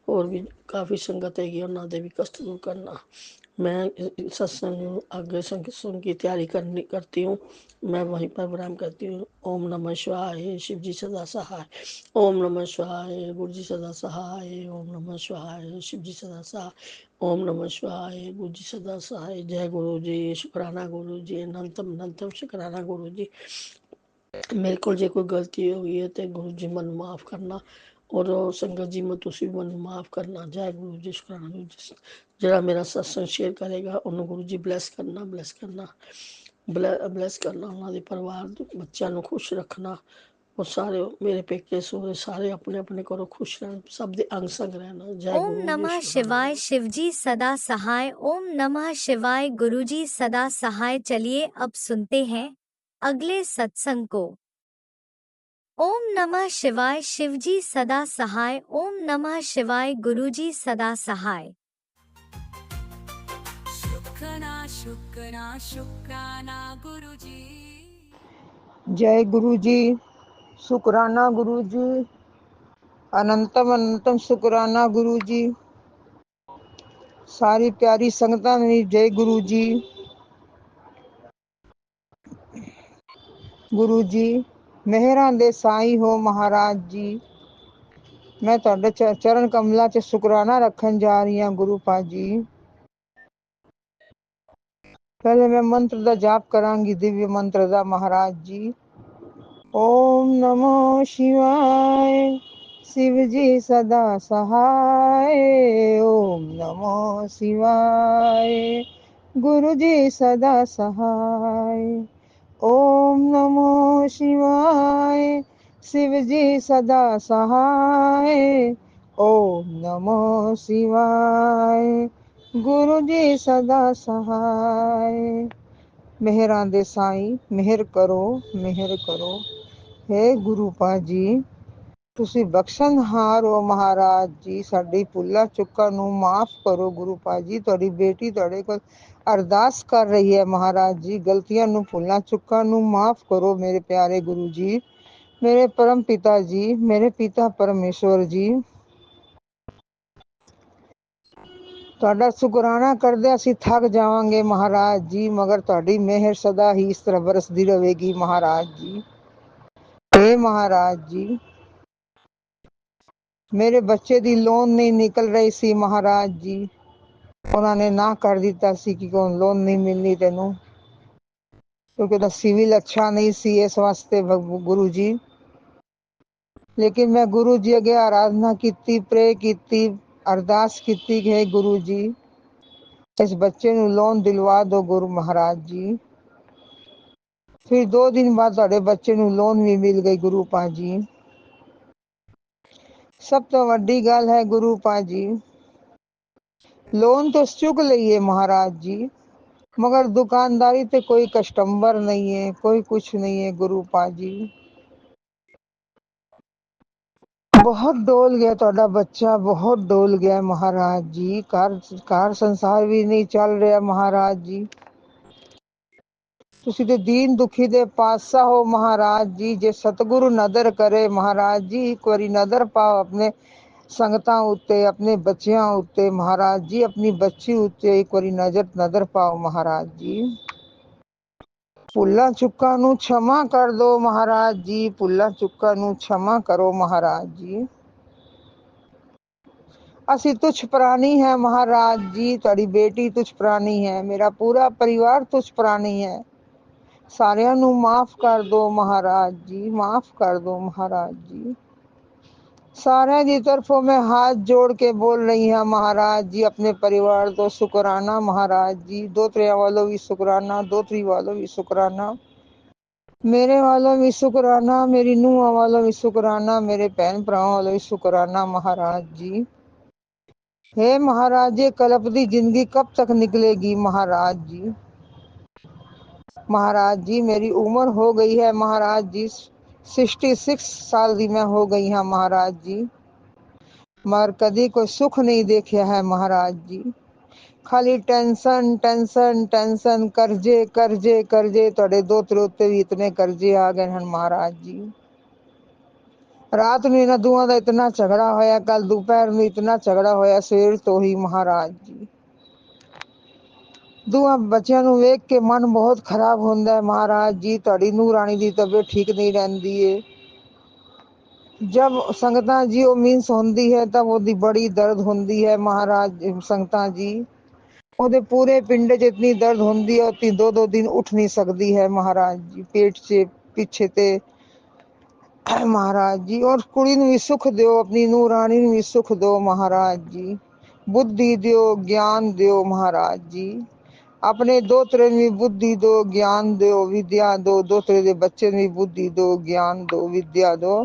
ਹੋਰ ਵੀ ਕਾਫੀ ਸੰਗਤ ਹੈਗੀ, ਉਹਨਾਂ ਦੇ ਵੀ ਕਸ਼ਟ दूर करना। मैं सत्संग आगे सत्संग की तैयारी करती हूँ, मैं वहीं पर विराम करती हूँ। ओम नमः शिवाय, शिव जी सदा सहाय। ओम नमः शिवाय, गुरु जी सदा सहाय। ओम नमः शिवाय, शिव जी सदा सहाय। ओम नमः शिवाय, गुरु जी सदा सहाय। जय गुरु जी, शुकराना गुरु जी, अनंतम अनंतम शुकराना गुरु जी। ਮੇਰੇ ਕੋਲ ਜੇ ਕੋਈ ਗਲਤੀ ਹੋਈ ਹੈ ਤੇ ਗੁਰੂ ਜੀ ਮੈਨੂੰ ਮਾਫ ਕਰਨਾ, ਔਰ ਸੰਗਤ ਜੀ ਮੈਂ ਤੁਸੀਂ ਵੀ ਮੈਨੂੰ ਮਾਫ ਕਰਨਾ। ਜੈ ਗੁਰੂ ਜੀ, ਸ਼ੁਕਰਾਨਾ ਗੁਰੂ ਜੀ। ਜਿਹੜਾ ਮੇਰਾ ਸਤਸੰਗ ਸ਼ੇਅਰ ਕਰੇਗਾ ਉਹਨੂੰ ਗੁਰੂ ਜੀ ਬਲੈਸ ਕਰਨਾ, ਬਲੈਸ ਕਰਨਾ, ਬਲੈਸ ਕਰਨਾ। ਉਹਨਾਂ ਦੇ ਪਰਿਵਾਰ ਬੱਚਿਆਂ ਨੂੰ ਖੁਸ਼ ਰੱਖਣਾ, ਉਹ ਸਾਰੇ ਮੇਰੇ ਪੇਕੇ ਸੋਹਰੇ ਸਾਰੇ ਆਪਣੇ ਆਪਣੇ ਘਰੋਂ ਖੁਸ਼ ਰਹਿਣ, ਸਭ ਦੇ ਅੰਗ ਸੰਗ ਰਹਿਣਾ। ਜੈ
ओम
ਗੁਰੂ ਜੀ,
नमः
ਸ਼ੁਕਰਾਨਾ
शिवाय,
ਗੁਰੂ ਜੀ।
शिवजी सदा सहाय। ओम नमः शिवाय, गुरुजी सदा सहाय। चलिए अब सुनते हैं अगले सत्संग को। ओम नमः शिवाय, शिवजी सदा सहाय। ओम नमः शिवाय, गुरुजी सदा सहाय।
शुक्राना शुक्राना शुक्राना गुरु जी।
जय गुरु जी, शुकराना गुरु जी, अनंतम अनंतम शुकराना गुरु जी। सारी प्यारी संगतां दी जय गुरु जी। गुरु जी मेहरां दे साईं हो महाराज जी। मैं तुहाडे चरण कमलां 'ਚ शुकराना रखन जा रही हां गुरु पाजी। पहले मैं मंत्र दा जाप करांगी, दिव्य मंत्र दा महाराज जी। ओम नमो शिवाय, शिव जी सदा सहाय। ओम नमो शिवाय, गुरु जी सदा सहाय। ओम नमो शिवाय, शिव जी सदा सहाय। ओम नमो शिवाय, गुरु जी सदा सहाय। मेहरां दे साईं मेहर करो, मेहर करो। हे ਗੁਰੂ ਪਾਜੀ, ਤੁਸੀਂ ਬਖਸ਼ਣਹਾਰ ਹੋ ਮਹਾਰਾਜ ਜੀ। ਸਾਡੀ ਭੁੱਲਾਂ ਚੁੱਕਾਂ ਨੂੰ ਮਾਫ ਕਰੋ ਗੁਰੂ ਪਾਜੀ। ਤੁਹਾਡੀ ਬੇਟੀ ਤੁਹਾਡੇ ਕੋਲ ਅਰਦਾਸ ਕਰ ਰਹੀ ਹੈ ਮਹਾਰਾਜ ਜੀ। ਗਲਤੀਆਂ ਨੂੰ ਭੁੱਲਾਂ ਚੁੱਕਾਂ ਨੂੰ ਮਾਫ ਕਰੋ ਮੇਰੇ ਪਿਆਰੇ ਗੁਰੂ ਜੀ, ਮੇਰੇ ਪਰਮ ਪਿਤਾ ਜੀ, ਮੇਰੇ ਪਿਤਾ ਪਰਮੇਸ਼ਵਰ ਜੀ। ਤੁਹਾਡਾ ਸ਼ੁਕਰਾਨਾ ਕਰਦੇ ਅਸੀਂ ਥੱਕ ਜਾਵਾਂਗੇ ਮਹਾਰਾਜ ਜੀ, ਮਗਰ ਤੁਹਾਡੀ ਮਿਹਰ ਸਦਾ ਹੀ ਇਸ ਤਰ੍ਹਾਂ ਬਰਸਦੀ ਰਹੇਗੀ ਮਹਾਰਾਜ ਜੀ। हे महाराज जी, मेरे बच्चे दी लोन नहीं निकल रही सी महाराज जी। उन्होंने ना कर दिता सी कि लोन नहीं मिलनी तेनू। क्योंकि ਉਹਦਾ ਸਿਵਲ ਅੱਛਾ ਨਹੀਂ ਸੀ ਇਸ ਵਾਸਤੇ ਗੁਰੂ ਜੀ। ਲੇਕਿਨ ਮੈਂ ਗੁਰੂ ਜੀ ਅੱਗੇ ਆਰਾਧਨਾ ਕੀਤੀ, ਪ੍ਰੇ ਕੀਤੀ, ਅਰਦਾਸ ਕੀਤੀ ਕਿ ਗੁਰੂ ਜੀ ਇਸ ਬੱਚੇ ਨੂੰ ਲੋਨ ਦਿਲਵਾ ਦਿਓ ਗੁਰੂ ਮਹਾਰਾਜ ਜੀ। ਫਿਰ 2 ਦਿਨ ਬਾਅਦ ਤੁਹਾਡੇ ਬੱਚੇ ਨੂੰ ਲੋਨ ਵੀ ਮਿਲ ਗਈ ਗੁਰੂ ਪਾਜੀ। ਸਭ ਤੋਂ ਵੱਡੀ ਗੱਲ ਹੈ ਗੁਰੂ ਪਾਜੀ, लोन तो चुक लिए महाराज जी, मगर दुकानदारी पे कोई कस्टमर नहीं है, कोई कुछ नहीं है गुरु पाजी। बहुत डोल गया ਤੁਹਾਡਾ ਬੱਚਾ, बहुत डोल गया महाराज जी। कार संसार भी नहीं चल रहा महाराज जी। ਤੁਸੀਂ ਤੇ ਦੀਨ ਦੁਖੀ ਦੇ ਪਾਤਸ਼ਾਹ ਹੋ महाराज जी। ਜੇ ਸਤਿਗੁਰੂ ਨਦਰ ਕਰੇ महाराज जी, ਇੱਕ ਵਾਰੀ ਨਦਰ ਪਾਓ ਆਪਣੇ ਸੰਗਤਾਂ ਉੱਤੇ, ਆਪਣੇ ਬੱਚਿਆਂ ਉੱਤੇ महाराज जी। ਆਪਣੀ ਬੱਚੀ ਉੱਤੇ ਇੱਕ ਵਾਰੀ ਨਜ਼ਰ ਪਾਓ महाराज जी। ਭੁੱਲਾਂ ਚੁੱਕਾਂ ਨੂੰ क्षमा ਕਰ ਦੋ महाराज जी। ਭੁੱਲਾਂ ਚੁੱਕਾਂ ਨੂੰ क्षमा ਕਰੋ महाराज जी। ਅਸੀਂ ਤੁਛ ਪ੍ਰਾਣੀ ਹੈ महाराज जी। ਤੁਹਾਡੀ ਬੇਟੀ ਤੁਛ ਪ੍ਰਾਣੀ ਹੈ, ਮੇਰਾ ਪੂਰਾ ਪਰਿਵਾਰ ਤੁਛ ਪ੍ਰਾਣੀ ਹੈ। ਸਾਰਿਆਂ ਨੂੰ ਮਾਫ ਕਰ ਦੋ महाराज जी, ਮਾਫ ਕਰ ਦੋ महाराज जी। सारे की तरफों में हाथ जोड़ के बोल रही है महाराज जी। अपने परिवार को शुक्राना महाराज जी। दोतरिया वालों भी शुक्राना, दोतरी वालों भी शुक्राना, मेरे वालों भी शुक्राना, मेरी नूह वालों भी शुक्राना, मेरे भैन भरावां वालों भी शुक्राना महाराज जी। हे महाराज जी, कलपदी जिंदगी कब तक निकलेगी महाराज जी। महाराज जी मेरी उम्र हो गई है महाराज जी, 66 साल की मैं हो गई हाँ महाराज जी। मगर कदी कोई सुख नहीं देखा है महाराज जी। खाली टेंशन टेंशन टेंशन, कर्जे कर्जे कर्जे। ਤੁਹਾਡੇ ਦੋਤਰੇ ਉੱਤੇ ਵੀ ਇਤਨੇ कर्जे आ गए हैं महाराज जी। रात में ਇਹਨਾਂ ਦੋਵਾਂ ਦਾ इतना झगड़ा होया, कल दोपहर में इतना झगड़ा होया, ਸਵੇਰ ਤੋਂ ਹੀ महाराज जी। ਦੋਵਾਂ ਬੱਚਿਆਂ ਨੂੰ ਵੇਖ ਕੇ ਮਨ ਬਹੁਤ ਖਰਾਬ ਹੁੰਦਾ ਹੈ महाराज जी। ਤੁਹਾਡੀ ਨੂੰਹ ਰਾਣੀ ਦੀ ਤਬੀਅਤ ਠੀਕ ਨਹੀਂ ਰਹਿੰਦੀ ਏ। जब संगतां जी वो मीन्स होंदी है तब ओदी बड़ी दर्द होंदी है महाराज। संगतां जी ओदे पूरे पिंड च इतनी दर्द होंदी है, ओती 2-2 दिन उठ नहीं सकती है महाराज जी, पेट से पीछे ते महाराज जी। और कुड़ी नूं भी सुख दियो, अपनी नूं रानी नूं भी सुख दो महाराज जी। बुद्धि दियो, ज्ञान दियो महाराज जी। अपने दोतरे ਨੂੰ ਵੀ बुद्धि दो, ज्ञान ਦਿਓ, विद्या दो। दोतरे ਦੇ ਬੱਚੇ ਨੂੰ ਵੀ बुद्धि दो, ज्ञान दो, विद्या दो।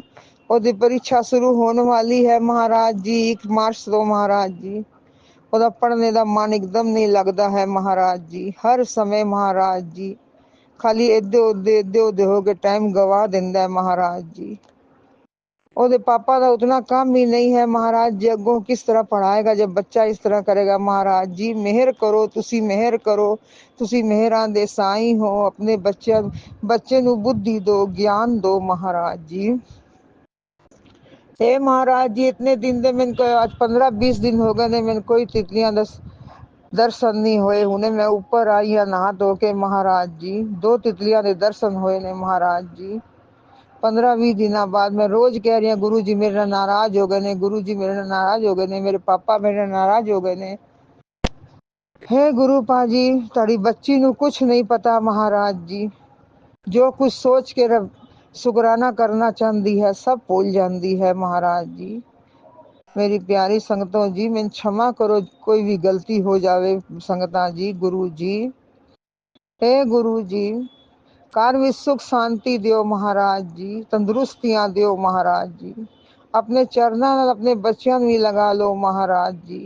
ਉਹਦੀ परीक्षा शुरू होने वाली है महाराज जी, 1 मार्च ਤੋਂ महाराज जी। ਉਹਦਾ पढ़ने ਦਾ मन एकदम नहीं लगता है महाराज जी। हर समय महाराज जी खाली इधे उधे हो के टाइम गवा दिंदा है महाराज जी। ਉਹਦੇ पापा का उतना काम ही नहीं है महाराज जी। अगों किस तरह पढ़ाएगा जब बच्चा इस तरह करेगा महाराज जी। मेहर करो, तुसी मेहर करो, तुसी मेहरां दे साईं हो। अपने बच्चे ਨੂੰ बुद्धि दो, ज्ञान दो महाराज जी। हे महाराज जी इतने दिन दे मैंने आज 15-20 दिन हो गए ने, मैंने कोई तितलियां दर्शन नहीं होए। हुने मैं ऊपर आई हाँ नहा धो के महाराज जी। 2 तितलियां दे दर्शन होए ने महाराज जी। 15-20 दिन बाद मैं रोज कह रही हूँ गुरु जी मेरे नाल नाराज हो गए ने, गुरु जी मेरे नाल नाराज हो गए ने, मेरे पापा मेरे नाल नाराज हो गए ने। हे गुरु पाजी ताड़ी बच्ची नू कुछ नहीं पता महाराज जी। जो कुछ सोच के शुकराना करना चाहती है सब भूल जाती है महाराज जी। मेरी प्यारी संगतों जी मैंने क्षमा करो, कोई भी गलती हो जावे संगतां जी। गुरु जी हे गुरु जी घर में सुख शांति दियो महाराज जी, तंदुरुस्तियां दियो महाराज जी। अपने चरणों नाल अपने बच्चों भी लगा लो महाराज जी।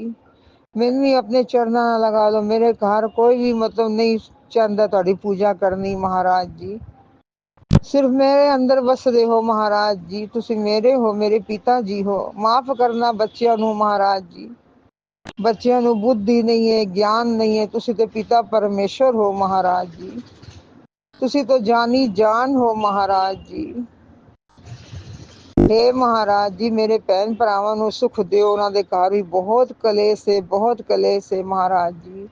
मैनू भी अपने चरणों नाल लगा लो। मेरे घर कोई भी मतलब नहीं चाहता तुहाडी पूजा करनी महाराज जी। सिर्फ मेरे अंदर बसदे हो महाराज जी। तुसी मेरे हो, मेरे पिता जी हो। माफ करना बच्चों नू महाराज जी। बच्चों नू बुद्धि नहीं है, ज्ञान नहीं है। तुसी तो पिता परमेश्वर हो महाराज जी। तुसी तो जानी जान हो महाराज जी। हे महाराज जी मेरे भैन भरावां नू सुख दियो। उन्हां दे घर भी बहुत कलेश है, बहुत कलेश है महाराज जी।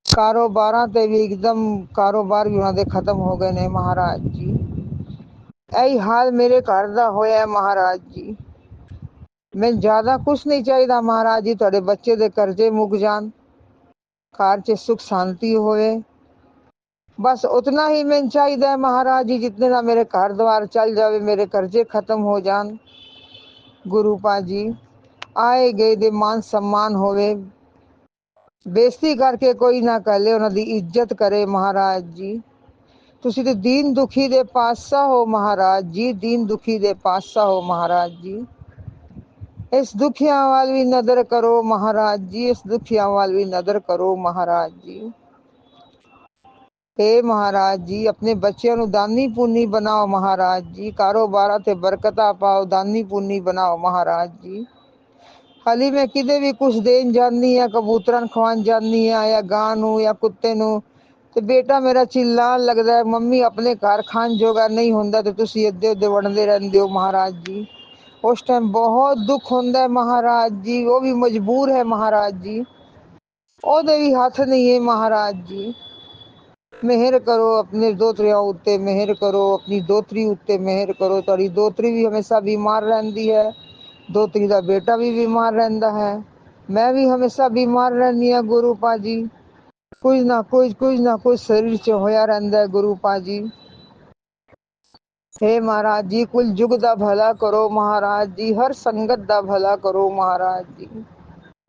कारोबारां ते भी एकदम कारोबार भी उन्हां दे खत्म हो गए ने महाराज जी। यही हाल मेरे घर दा होया है महाराज जी। मैं ज्यादा कुछ नहीं चाहिदा महाराज जी। तुहाडे बच्चे दे कर्जे मुक जान, घर च सुख शांति होवे, बस उतना ही मैंने चाहिए है महाराज जी, जितने ना मेरे घर द्वार चल जावे, मेरे कर्जे खत्म हो जान गुरु पाजी। आए गए दे मान सम्मान होवे, बेइज्जती करके कोई ना करे, उन्हां दी इज्जत करे महाराज जी। तुसी ते दीन दुखी दे पातशाह हो महाराज जी, दीन दुखी दे पातशाह हो महाराज जी। इस दुखियां वाल भी नजर करो महाराज जी, इस दुखियां वाल भी नजर करो महाराज जी। हे महाराज जी, अपने बच्चों ਨੂੰ ਦਾਨੀ ਪੁੰਨੀ ਬਣਾਓ महाराज जी, ਕਾਰੋਬਾਰਾਂ ਤੇ ਬਰਕਤਾਂ ਪਾਓ, ਦਾਨੀ ਪੁੰਨੀ ਬਣਾਓ महाराज जी। ਹਾਲੀ ਮੈਂ ਕਿਤੇ ਵੀ ਕੁਝ ਦੇਣ ਜਾਂਦੀ ਆ, ਕਬੂਤਰਾਂ ਨੂੰ ਖਵਾਉਣ ਜਾਂਦੀ ਆ ਜਾਂ ਗਾਂ ਨੂੰ ਜਾਂ ਕੁੱਤੇ ਨੂੰ, ਤੇ ਬੇਟਾ ਮੇਰਾ ਚਿल्लाਣ ਲੱਗਦਾ, ਮੰਮੀ ਆਪਣੇ ਘਰ ਖਾਣ ਜੋਗਾ ਨਹੀਂ ਹੁੰਦਾ ਤੇ ਤੁਸੀਂ ਇੱਦੇ ਉੱਦੇ ਵੰਡਦੇ ਰਹਿੰਦੇ ਹੋ महाराज जी। उस टाइम बहुत दुख ਹੁੰਦਾ है महाराज जी, वो भी मजबूर है महाराज जी, ਉਹਦੇ ਵੀ ਹੱਥ नहीं है महाराज जी। ਮਿਹਰ ਕਰੋ ਆਪਣੇ ਦੋਤਰਿਆਂ ਉੱਤੇ, ਮਿਹਰ ਕਰੋ ਆਪਣੀ ਦੋਤਰੀ ਉੱਤੇ, ਮਿਹਰ ਕਰੋ। ਤੁਹਾਡੀ ਦੋਤਰੀ ਵੀ ਹਮੇਸ਼ਾ ਬਿਮਾਰ ਰਹਿੰਦੀ ਹੈ, ਦੋਤਰੀ ਦਾ ਬੇਟਾ ਵੀ ਬਿਮਾਰ ਰਹਿੰਦਾ ਹੈ, ਮੈਂ ਵੀ ਹਮੇਸ਼ਾ ਬਿਮਾਰ ਰਹਿੰਦੀ ਹਾਂ ਗੁਰੂ ਪਾਜੀ। ਕੁਝ ਨਾ ਕੁਝ ਸਰੀਰ 'ਚ ਹੋਇਆ ਰਹਿੰਦਾ ਹੈ ਗੁਰੂ ਪਾਜੀ। हे महाराज जी, कुल जुग दा भला करो महाराज जी, हर संगत दा भला करो महाराज जी।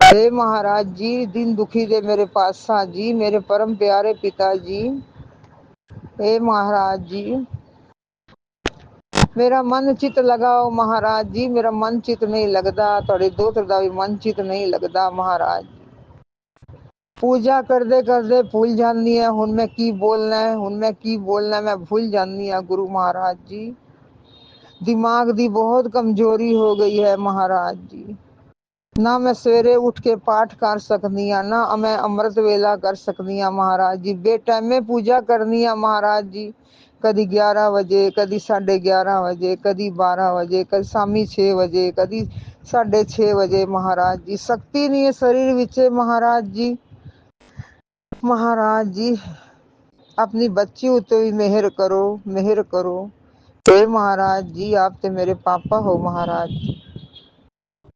हे महाराज जी, दिन दुखी दे मेरे पातशाह जी, मेरे परम प्यारे पिता जी। हे महाराज जी, मेरा मन चित लगाओ महाराज जी, मेरा मन चित नहीं लगता, थोड़े दोस्त दा भी मन चित नहीं लगता महाराज। पूजा करदे करदे भूल जानी है हुण मैं की बोलना है, हुण मैं की बोलना है, मैं भूल जानी है गुरु महाराज जी। दिमाग दी बहुत कमजोरी हो गई है महाराज जी। ना मैं सवेरे उठ के पाठ कर सकनी हाँ, ना मैं अमृत वेला कर सकनी हाँ महाराज जी। बेटाइमे पूजा करनी है महाराज जी, कदी 11 बजे, कदी 11:30 बजे, कदी 12 बजे, कदी शामी 6 बजे, कदी 6:30 बजे महाराज जी। शक्ति नहीं है शरीर विच महाराज जी। महाराज जी, अपनी बच्ची उत्ते भी मेहर करो, मेहर करो। हे महाराज जी, आप ते मेरे पापा हो महाराज जी।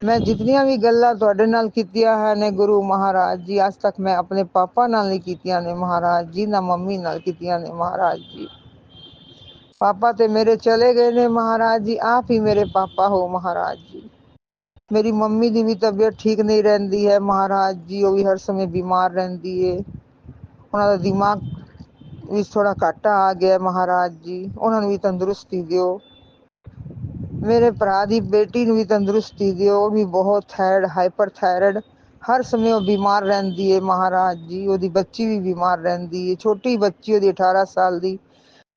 मैं जितनियां भी गल्लां तुहाडे नाल कीतियां है ने गुरु महाराज जी, आज तक मैं अपने पापा नाल नहीं कीतियां ने महाराज जी, ना मम्मी नाल कीतियां ने महाराज जी। पापा ते मेरे चले गए ने महाराज जी, आप ही मेरे पापा हो महाराज जी। मेरी मम्मी की भी तबीयत ठीक नहीं रहती है महाराज जी, वो भी हर समय बीमार रहती है। उन्होंने दिमाग भी थोड़ा घाटा आ गया महाराज जी, उन्होंने भी तंदुरुस्ती दियो। मेरे भरा दी बेटी ਨੂੰ भी तंदुरुस्ती दियो, वो भी बहुत थायराइड, हाइपर थायराइड, हर समय वो बीमार रहती है महाराज जी। ਉਹਦੀ ਬੱਚੀ भी बीमार रहती है, छोटी बच्ची ਉਹਦੀ 18 साल ਦੀ,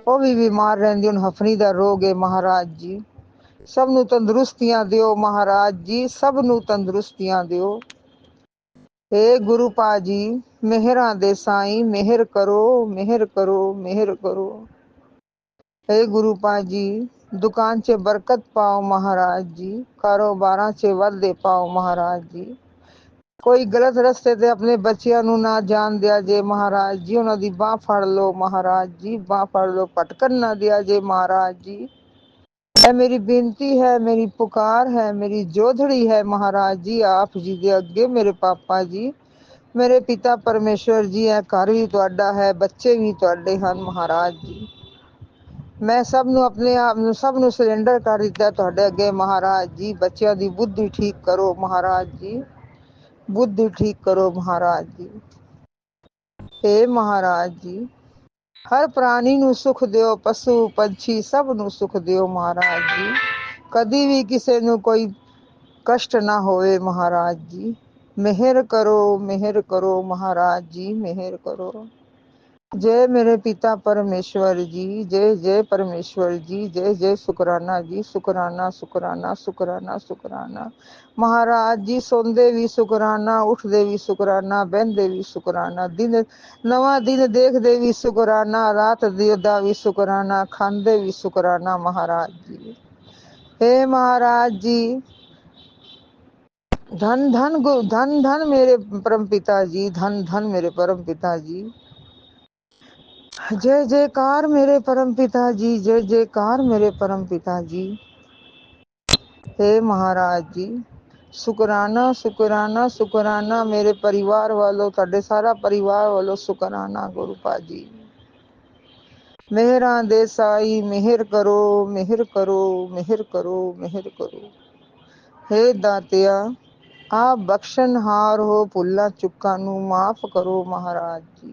ਉਹ भी बीमार रहती, ਉਹਨੂੰ ਹਫਨੀ ਦਾ ਰੋਗ है महाराज जी। सब ਨੂੰ ਤੰਦਰੁਸਤੀਆਂ ਦਿਓ महाराज जी, सब ਨੂੰ ਤੰਦਰੁਸਤੀਆਂ ਦਿਓ। हे गुरु पाजी, मेहरां दे साईं, मेहर करो, मेहर करो, मेहर करो। हे गुरु पाजी, दुकान च बरकत पाओ महाराज जी, कारोबारां च वाधे पाओ महाराज जी। कोई गलत रस्ते ते अपने बच्चियां ਨੂੰ ना जान दिया जे महाराज जी, ਉਹਨਾਂ ਦੀ ਬਾਹ ਫੜ लो महाराज जी, ਬਾਹ ਫੜ लो, भटकन ना दिया जे महाराज जी। है मेरी बेनती है, मेरी पुकार है, मेरी जोधड़ी है महाराज जी, आप जी दे अगे मेरे पापा जी, मेरे पिता परमेश्वर जी है। घर भी तुहाडा है, बच्चे भी तुहाडे हन महाराज जी। मैं सब ਨੂੰ अपने आप ਨੂੰ सब ਨੂੰ ਸਰੈਂਡਰ कर ਦਿੱਤਾ ਤੁਹਾਡੇ ਅੱਗੇ महाराज जी। ਬੱਚਿਆਂ ਦੀ बुद्धि ठीक करो महाराज जी, बुद्धि ठीक करो महाराज जी। हे महाराज जी, हर प्राणी ਨੂੰ सुख ਦਿਓ, पशु पंछी सब ਨੂੰ सुख ਦਿਓ महाराज जी। कदी भी किसी ਨੂੰ कोई कष्ट ना होवे महाराज जी। मेहर करो, मेहर करो महाराज जी, मेहर करो। जय मेरे पिता परमेश्वर जी, जय जय परमेश्वर जी, जय जय शुकराना जी, शुकराना शुकराना शुकराना शुकराना महाराज जी। सोंदे भी शुकराना, उठदे भी शुकराना, बहंदे भी शुकराना, दिन नवा दिन देखदे भी शुकराना, रात दा भी शुकराना, खांदे भी शुकराना महाराज जी। हे महाराज जी, धन धन धन धन मेरे परम पिता जी, धन धन मेरे परम पिता जी। जय जयकार मेरे परम पिता जी, जय जयकार मेरे परम पिता जी। हे महाराज जी, शुकराना शुकराना शुकराना मेरे परिवार वालों, ਤੁਹਾਡੇ सारा परिवार वालों शुकराना गुरु पाजी। मेहरा दे साई मेहर करो मेहर करो मेहर करो मेहर करो। हे दातिया आप बख्शनहार हो, भुल्ला चुक्का नू माफ करो महाराज जी।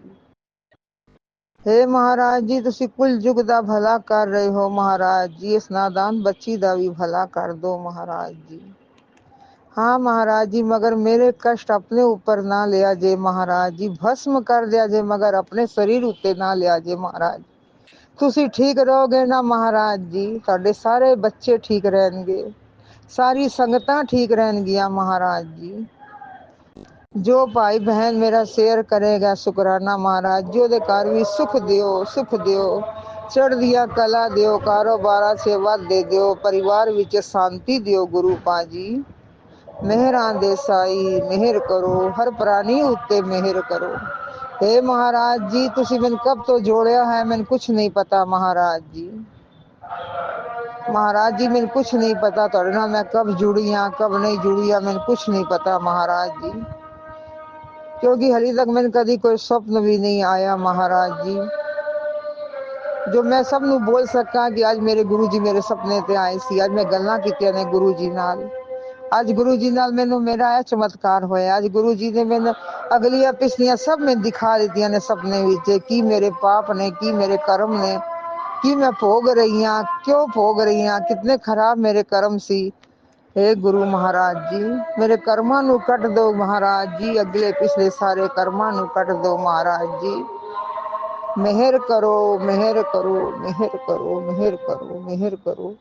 हे महाराज जी तुसी कुल जुग दा भला कर रहे हो महाराज जी, इस नादान बच्ची दा भी भला कर दो महाराज जी। हाँ महाराज जी, मगर मेरे कष्ट अपने ऊपर ना लिया जे महाराज जी, भस्म कर दिया जे मगर अपने शरीर उत्ते ना लिया जे महाराज। तुसी ठीक रहोगे ना महाराज जी, तुहाडे सारे बच्चे ठीक रहणगे, सारी संगतां ठीक रहणगियां महाराज जी। जो भाई बहन मेरा शेयर करेगा शुकराना महाराज जी, ਉਹਦੇ ਘਰ ਵੀ ਸੁਖ ਦਿਓ ਸੁਖ ਦਿਓ, ਚੜ੍ਹਦੀਆਂ ਕਲਾ ਦਿਓ, ਕਾਰੋਬਾਰਾਂ ਸੇ ਵਾਧੇ ਦਿਓ, ਪਰਿਵਾਰ ਵਿੱਚ ਸ਼ਾਂਤੀ ਦਿਓ ਗੁਰੂ ਪਾਜੀ। ਮਿਹਰਾਂ ਦੇ ਸਾਈ ਮਿਹਰ ਕਰੋ, ਹਰ ਪ੍ਰਾਣੀ ਉੱਤੇ ਮਿਹਰ ਕਰੋ। हे महाराज जी तुसी मैंने कब तो जोड़िया है, मैंने कुछ नहीं पता महाराज जी। महाराज जी मैंने कुछ नहीं पता थोड़े ना, मैं कब जुड़ी हाँ कब नहीं जुड़ी हाँ, मैंने कुछ नहीं पता महाराज जी, क्योंकि हाली तक मैंने कभी कोई स्वप्न भी नहीं आया महाराज जी जो मैं सब नू बोल सका कि आज मेरे गुरु जी मेरे सपने ते आए सी, आज मैं गल्लां कीतियां ने गुरु जी नाल। ਅੱਜ ਗੁਰੂ ਜੀ ਨਾਲ ਮੈਨੂੰ ਮੇਰਾ ਇਹ ਚਮਤਕਾਰ ਹੋਇਆ, ਅੱਜ ਗੁਰੂ ਜੀ ਨੇ ਮੈਨੂੰ ਅਗਲੀਆਂ ਪਿਛਲੀਆਂ ਸਭ ਮੈਨੂੰ ਦਿਖਾ ਦਿੱਤੀਆਂ ਨੇ ਸੁਪਨੇ ਵਿੱਚ, ਕੀ ਮੇਰੇ ਪਾਪ ਨੇ ਕੀ ਮੇਰੇ ਕਰਮ ਨੇ, ਕੀ ਮੈਂ ਭੋਗ ਰਹੀ ਹਾਂ ਕਿਉਂ ਭੋਗ ਰਹੀ ਹਾਂ, ਕਿਤਨੇ ਖਰਾਬ ਮੇਰੇ ਕਰਮ ਸੀ। हे ਗੁਰੂ ਮਹਾਰਾਜ ਜੀ ਮੇਰੇ ਕਰਮਾਂ ਨੂੰ ਕੱਟ ਦਿਓ ਮਹਾਰਾਜ ਜੀ, ਅਗਲੇ ਪਿਛਲੇ ਸਾਰੇ ਕਰਮਾਂ ਨੂੰ ਕੱਟ ਦਿਓ ਮਹਾਰਾਜ ਜੀ। ਮਿਹਰ ਕਰੋ ਮਿਹਰ ਕਰੋ ਮਿਹਰ ਕਰੋ ਮਿਹਰ ਕਰੋ ਮਿਹਰ ਕਰੋ।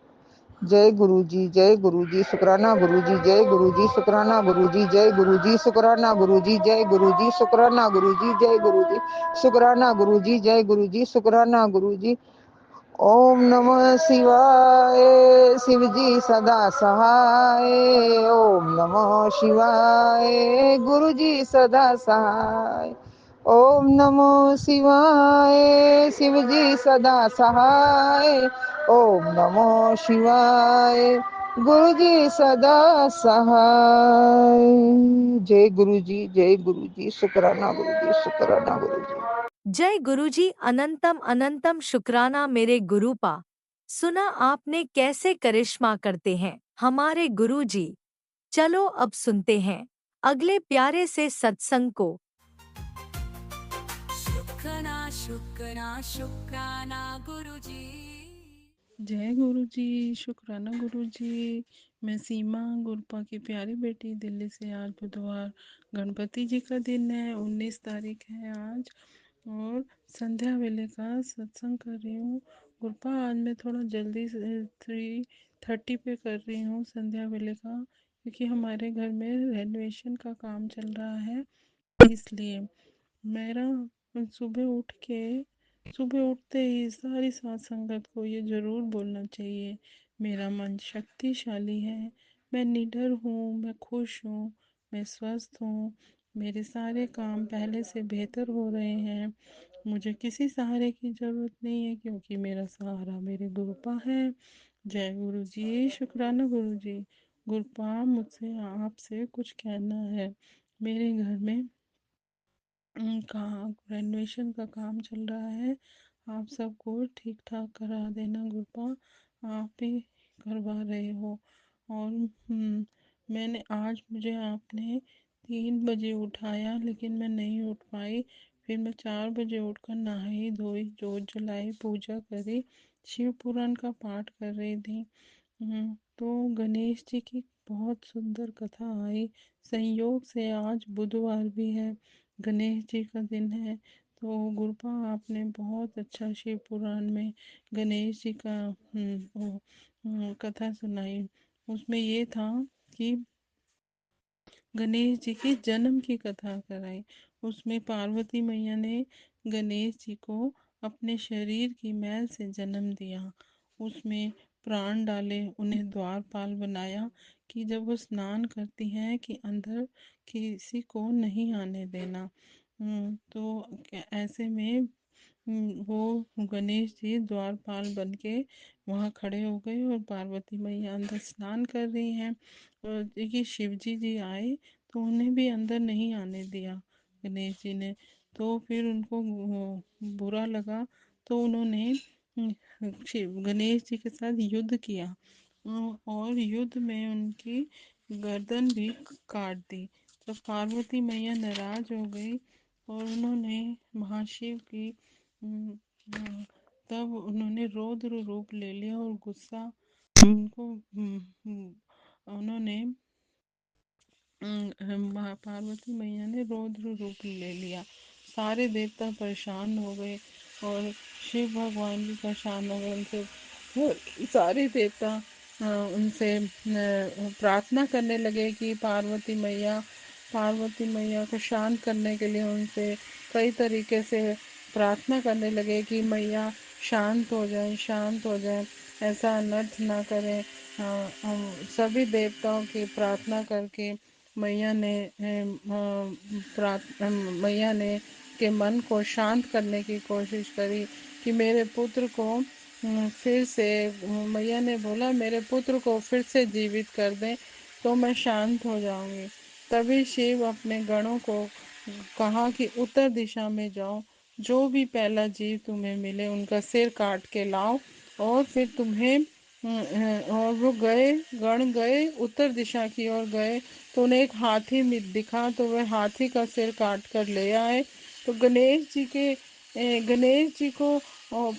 जय गुरु जी शुकराना गुरु जी, जय गुरु जी शुकराना गुरु जी, जय गुरु जी शुकराना गुरु जी, जय गुरु जी शुकराना गुरु जी, जय गुरु जी शुकराना गुरु जी, जय गुरु जी शुकराना गुरु जी। ओम नमः शिवाय शिव जी सदा सहाय, ओम नमः शिवाय गुरु जी सदा सहाय, ओम नमो शिवाय शिव जी सदा सहाय, ओम नमो शिवाय गुरु जी सदा सहाय। जय गुरु जी शुकराना गुरु जी शुकराना गुरु जी।
जय गुरुजी अनंतम अनंतम शुक्राना मेरे गुरुपा। सुना आपने कैसे करिश्मा करते हैं हमारे गुरुजी। चलो अब सुनते हैं अगले प्यारे से सत्संग को।
शुक्राना शुक्राना शुक्राना गुरुजी।
जय गुरु जी शुक्राना गुरु जी। मैं सीमा गुरपा की प्यारी बेटी दिल्ली से। आज बुधवार गणपति जी का दिन है, 19 तारीख है आज, और संध्या वेले का सत्संग कर रही हूँ। गुरपा आज मैं थोड़ा जल्दी से 3:30 पे कर रही हूँ संध्या वेले का, क्योंकि हमारे घर में रेनोवेशन का काम चल रहा है, इसलिए मेरा सुबह उठते ही सारी साथ संगत को ये ज़रूर बोलना चाहिए, मेरा मन शक्तिशाली है, मैं निडर हूँ, मैं खुश हूँ, मैं स्वस्थ हूँ, मेरे सारे काम पहले से बेहतर हो रहे हैं, मुझे किसी सहारे की ज़रूरत नहीं है, क्योंकि मेरा सहारा मेरे गुरुपा है। जय गुरु जी शुक्राना गुरु जी। गुरुपा मुझसे आपसे कुछ कहना है। मेरे घर में कहाँ रेनोवेशन का काम चल रहा है, आप सबको ठीक ठाक करा देना गुरपा, आप ही करवा रहे हो। और मैंने आज मुझे आपने 3 बजे उठाया, लेकिन मैं नहीं उठ पाई। फिर मैं 4 बजे उठकर नहाई धोई, जोत जलाई, पूजा करी, शिव पुराण का पाठ कर रही थी। तो गणेश जी की बहुत सुंदर कथा आई। संयोग से आज बुधवार भी है, गणेश जी का दिन है, तो गुरपा आपने बहुत अच्छा शिव पुराण में गणेश जी का कथा सुनाई। उसमें ये था कि गणेश जी की जन्म की कथा कराई। उसमें पार्वती मैया ने गणेश जी को अपने शरीर की मैल से जन्म दिया, उसमें प्राण डाले, उन्हें द्वारपाल बनाया कि जब वो स्नान करती हैं कि अंदर किसी को नहीं आने देना। तो ऐसे में वो गणेश जी द्वारपाल बन के वहाँ खड़े हो गए, और पार्वती मैया अंदर स्नान कर रही हैं, और देखिए शिव जी आए तो उन्हें भी अंदर नहीं आने दिया गणेश जी ने। तो फिर उनको बुरा लगा, तो तो उन्होंने शिव गणेश जी के साथ युद्ध किया और युद्ध में उनकी गर्दन भी काट दी। तो पार्वती मैया नाराज हो गई और उन्होंने महाशिव की अम, अ, तब उन्होंने रौद्र रूप ले लिया और गुस्सा उनको उन्होंने पार्वती मैया ने रौद्र रूप ले लिया। सारे देवता परेशान हो गए और शिव भगवान भी परेशान हो गए उनसे। सारे देवता उनसे प्रार्थना करने लगे कि पार्वती मैया को शांत करने के लिए उनसे कई तरीके से प्रार्थना करने लगे कि मैया शांत हो जाए, शांत हो जाए, ऐसा अनर्थ ना करें। हम सभी देवताओं की प्रार्थना करके मैया ने मैया ने के मन को शांत करने की कोशिश करी कि मेरे पुत्र को फिर से मैया ने बोला मेरे पुत्र को फिर से जीवित कर दें तो मैं शांत हो जाऊंगी। तभी शिव अपने गणों को कहा कि उत्तर दिशा में जाओ, जो भी पहला जीव तुम्हें मिले उनका सिर काट के लाओ और फिर तुम्हें और वो गए, गण गए उत्तर दिशा की ओर गए तो उन्हें एक हाथी दिखा तो वह हाथी का सिर काट कर ले आए। तो गणेश जी को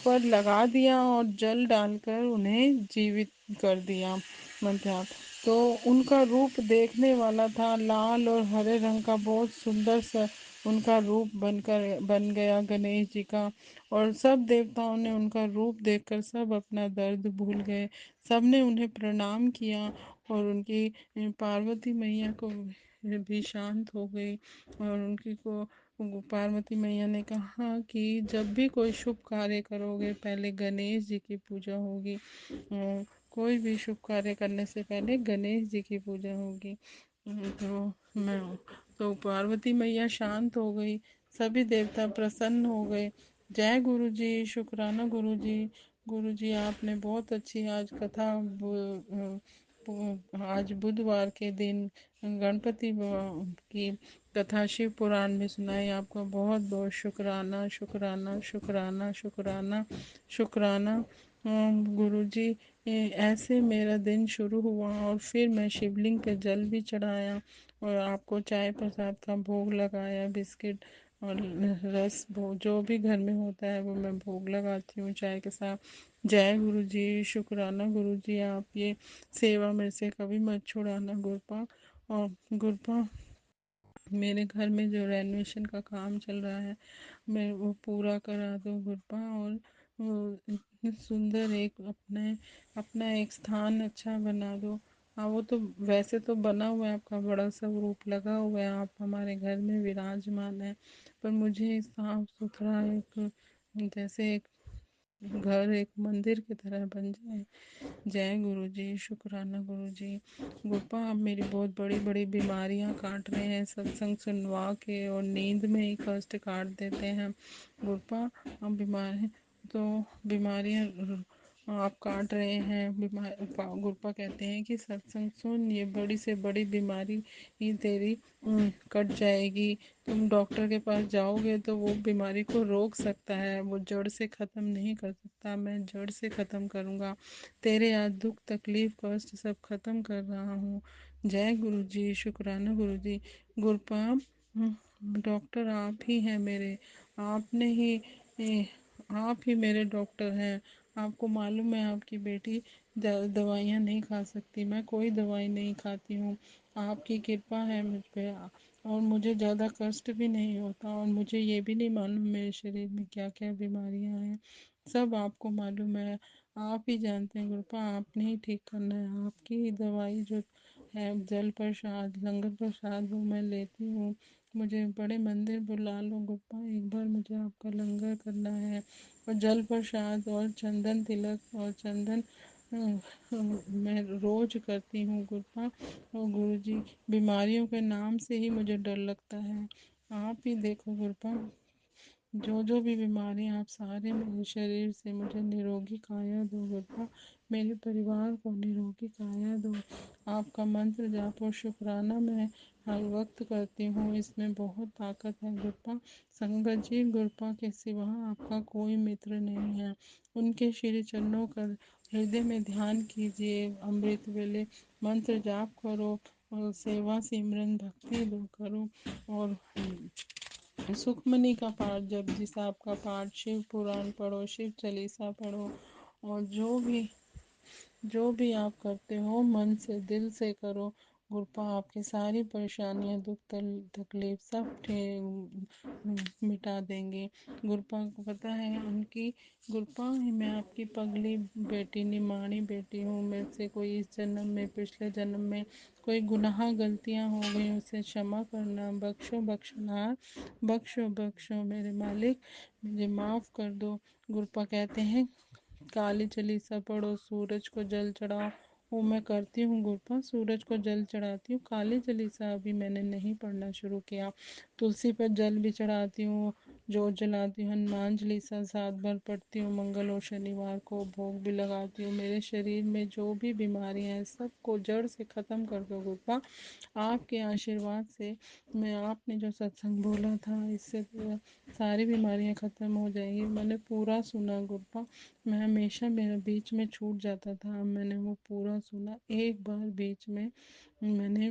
पर लगा दिया और जल डालकर उन्हें जीवित कर दिया। मतलब तो उनका रूप देखने वाला था, लाल और हरे रंग का बहुत सुंदर सा उनका रूप बन गया गणेश जी का। और सब देवताओं ने उनका रूप देखकर सब अपना दर्द भूल गए, सबने उन्हें प्रणाम किया और उनकी पार्वती मैया को भी शांत हो गई और उनकी को पार्वती मैया ने कहा कि जब भी कोई शुभ कार्य करोगे पहले गणेश जी की पूजा होगी। कोई भी शुभ कार्य करने से पहले गणेश जी की पूजा होगी। मैं तो पार्वती मैया शांत हो गई, सभी देवता प्रसन्न हो गए। जय गुरु जी, शुक्राना गुरु जी। गुरु जी आपने बहुत अच्छी आज कथा आज बुधवार के दिन गणपति की कथा शिव पुराण में सुनाई। आपका बहुत बहुत शुक्राना, शुक्राना, शुक्राना, शुक्राना, शुक्राना। गुरु जी ऐसे मेरा दिन शुरू हुआ और फिर मैं शिवलिंग पे जल भी चढ़ाया और आपको चाय प्रसाद का भोग लगाया, बिस्किट और रस भोग जो भी घर में होता है वो मैं भोग लगाती हूँ चाय के साथ। जय गुरु जी, शुक्राना गुरु जी। आप ये सेवा मेरे से कभी मत छुड़ाना गुरपा। और गुरपा मेरे घर में जो रेनोवेशन का काम चल रहा है मैं वो पूरा करा दो गुरपा। और वो इतनी सुंदर एक अपना एक स्थान अच्छा बना दो। हाँ वो तो वैसे तो बना हुआ है, आपका बड़ा सा रूप लगा हुआ है, आप हमारे घर में विराजमान है, पर मुझे साफ सुथरा एक जैसे एक घर एक मंदिर की तरह बन जाए। जय गुरु जी, शुक्राना गुरु जी। गुरपा आप मेरी बहुत बड़ी बड़ी बीमारियां काट रहे हैं, सत्संग सुनवा के और नींद में ही कष्ट काट देते हैं। गुरपा हम बीमार हैं तो बीमारियां आप काट रहे हैं। गुरपा कहते हैं कि सत्संग सुन, ये बड़ी से बड़ी बीमारी ही तेरी कट जाएगी। तुम डॉक्टर के पास जाओगे तो वो बीमारी को रोक सकता है, वो जड़ से ख़त्म नहीं कर सकता। मैं जड़ से ख़त्म करूँगा। तेरे आज दुख तकलीफ कष्ट सब ख़त्म कर रहा हूँ। जय गुरु जी, शुक्राना गुरु जी। गुरपा डॉक्टर आप ही हैं मेरे, आपने ही आप ही मेरे डॉक्टर हैं। आपको मालूम है आपकी बेटी दवाइयाँ नहीं खा सकती, मैं कोई दवाई नहीं खाती हूँ। आपकी कृपा है मुझ पे और मुझे ज़्यादा कष्ट भी नहीं होता और मुझे ये भी नहीं मालूम मेरे शरीर में क्या क्या बीमारियां हैं, सब आपको मालूम है। आप ही जानते हैं गुरुपा, आपने ही ठीक करना है। आपकी ही दवाई जो है जल प्रसाद लंगर प्रसाद वो मैं लेती हूँ। मुझे बड़े मंदिर बुला लो गुरुपा, एक बार मुझे आपका लंगर करना है और जल प्रसाद और चंदन तिलक और चंदन मैं रोज करती हूँ गुरुपा। और गुरु जी बीमारियों के नाम से ही मुझे डर लगता है। आप ही देखो गुरुपा, जो जो भी बीमारी आप सारे मेरे शरीर से मुझे निरोगी काया दो गुरुपा। मेरे परिवार को निरोगी काया दो। आपका मंत्र जाप और शुक्राना मैं हर वक्त करती हूँ, इसमें बहुत ताकत है गुरपा। संगत जी, गुरपा के सिवा आपका कोई मित्र नहीं है। उनके श्री चरणों का हृदय में ध्यान कीजिए, अमृत वेले मंत्र जाप करो और सेवा सिमरन भक्ति दो करो, और सुखमनी का पाठ, जपजी साहब का पाठ, शिव पुराण पढ़ो, शिव चालीसा पढ़ो, और जो भी आप करते हो मन से दिल से करो। गुरपा आपकी सारी परेशानियां दुख तकलीफ सब मिटा देंगे। गुरपा को पता है उनकी, गुरपा मैं आपकी पगली बेटी निमाणी बेटी हूँ। मेरे से कोई इस जन्म में पिछले जन्म में कोई गुनाह गलतियाँ हो गई, उसे क्षमा करना। बख्शो बख्शनार, बख्शो बख्शो मेरे मालिक, मुझे माफ़ कर दो। गुरपा कहते हैं काली चालीसा पढ़ो, सूरज को जल चढ़ाओ। वो मैं करती हूँ गुरपा, सूरज को जल चढ़ाती हूँ। काली चालीसा अभी मैंने नहीं पढ़ना शुरू किया। तुलसी पर जल भी चढ़ाती हूँ, जोत जलाती हूँ। हनुमान चालीसा 7 बार पढ़ती हूँ। मंगल और शनिवार को भोग भी लगाती हूँ। मेरे शरीर में जो भी बीमारियाँ हैं सबको जड़ से ख़त्म कर दो गुरपा। आपके आशीर्वाद से, मैं आपने जो सत्संग बोला था इससे सारी बीमारियां ख़त्म हो जाएंगी। मैंने पूरा सुना गुरपा, मैं हमेशा मेरा बीच में छूट जाता था, अब मैंने वो पूरा सुना। एक बार बीच में मैंने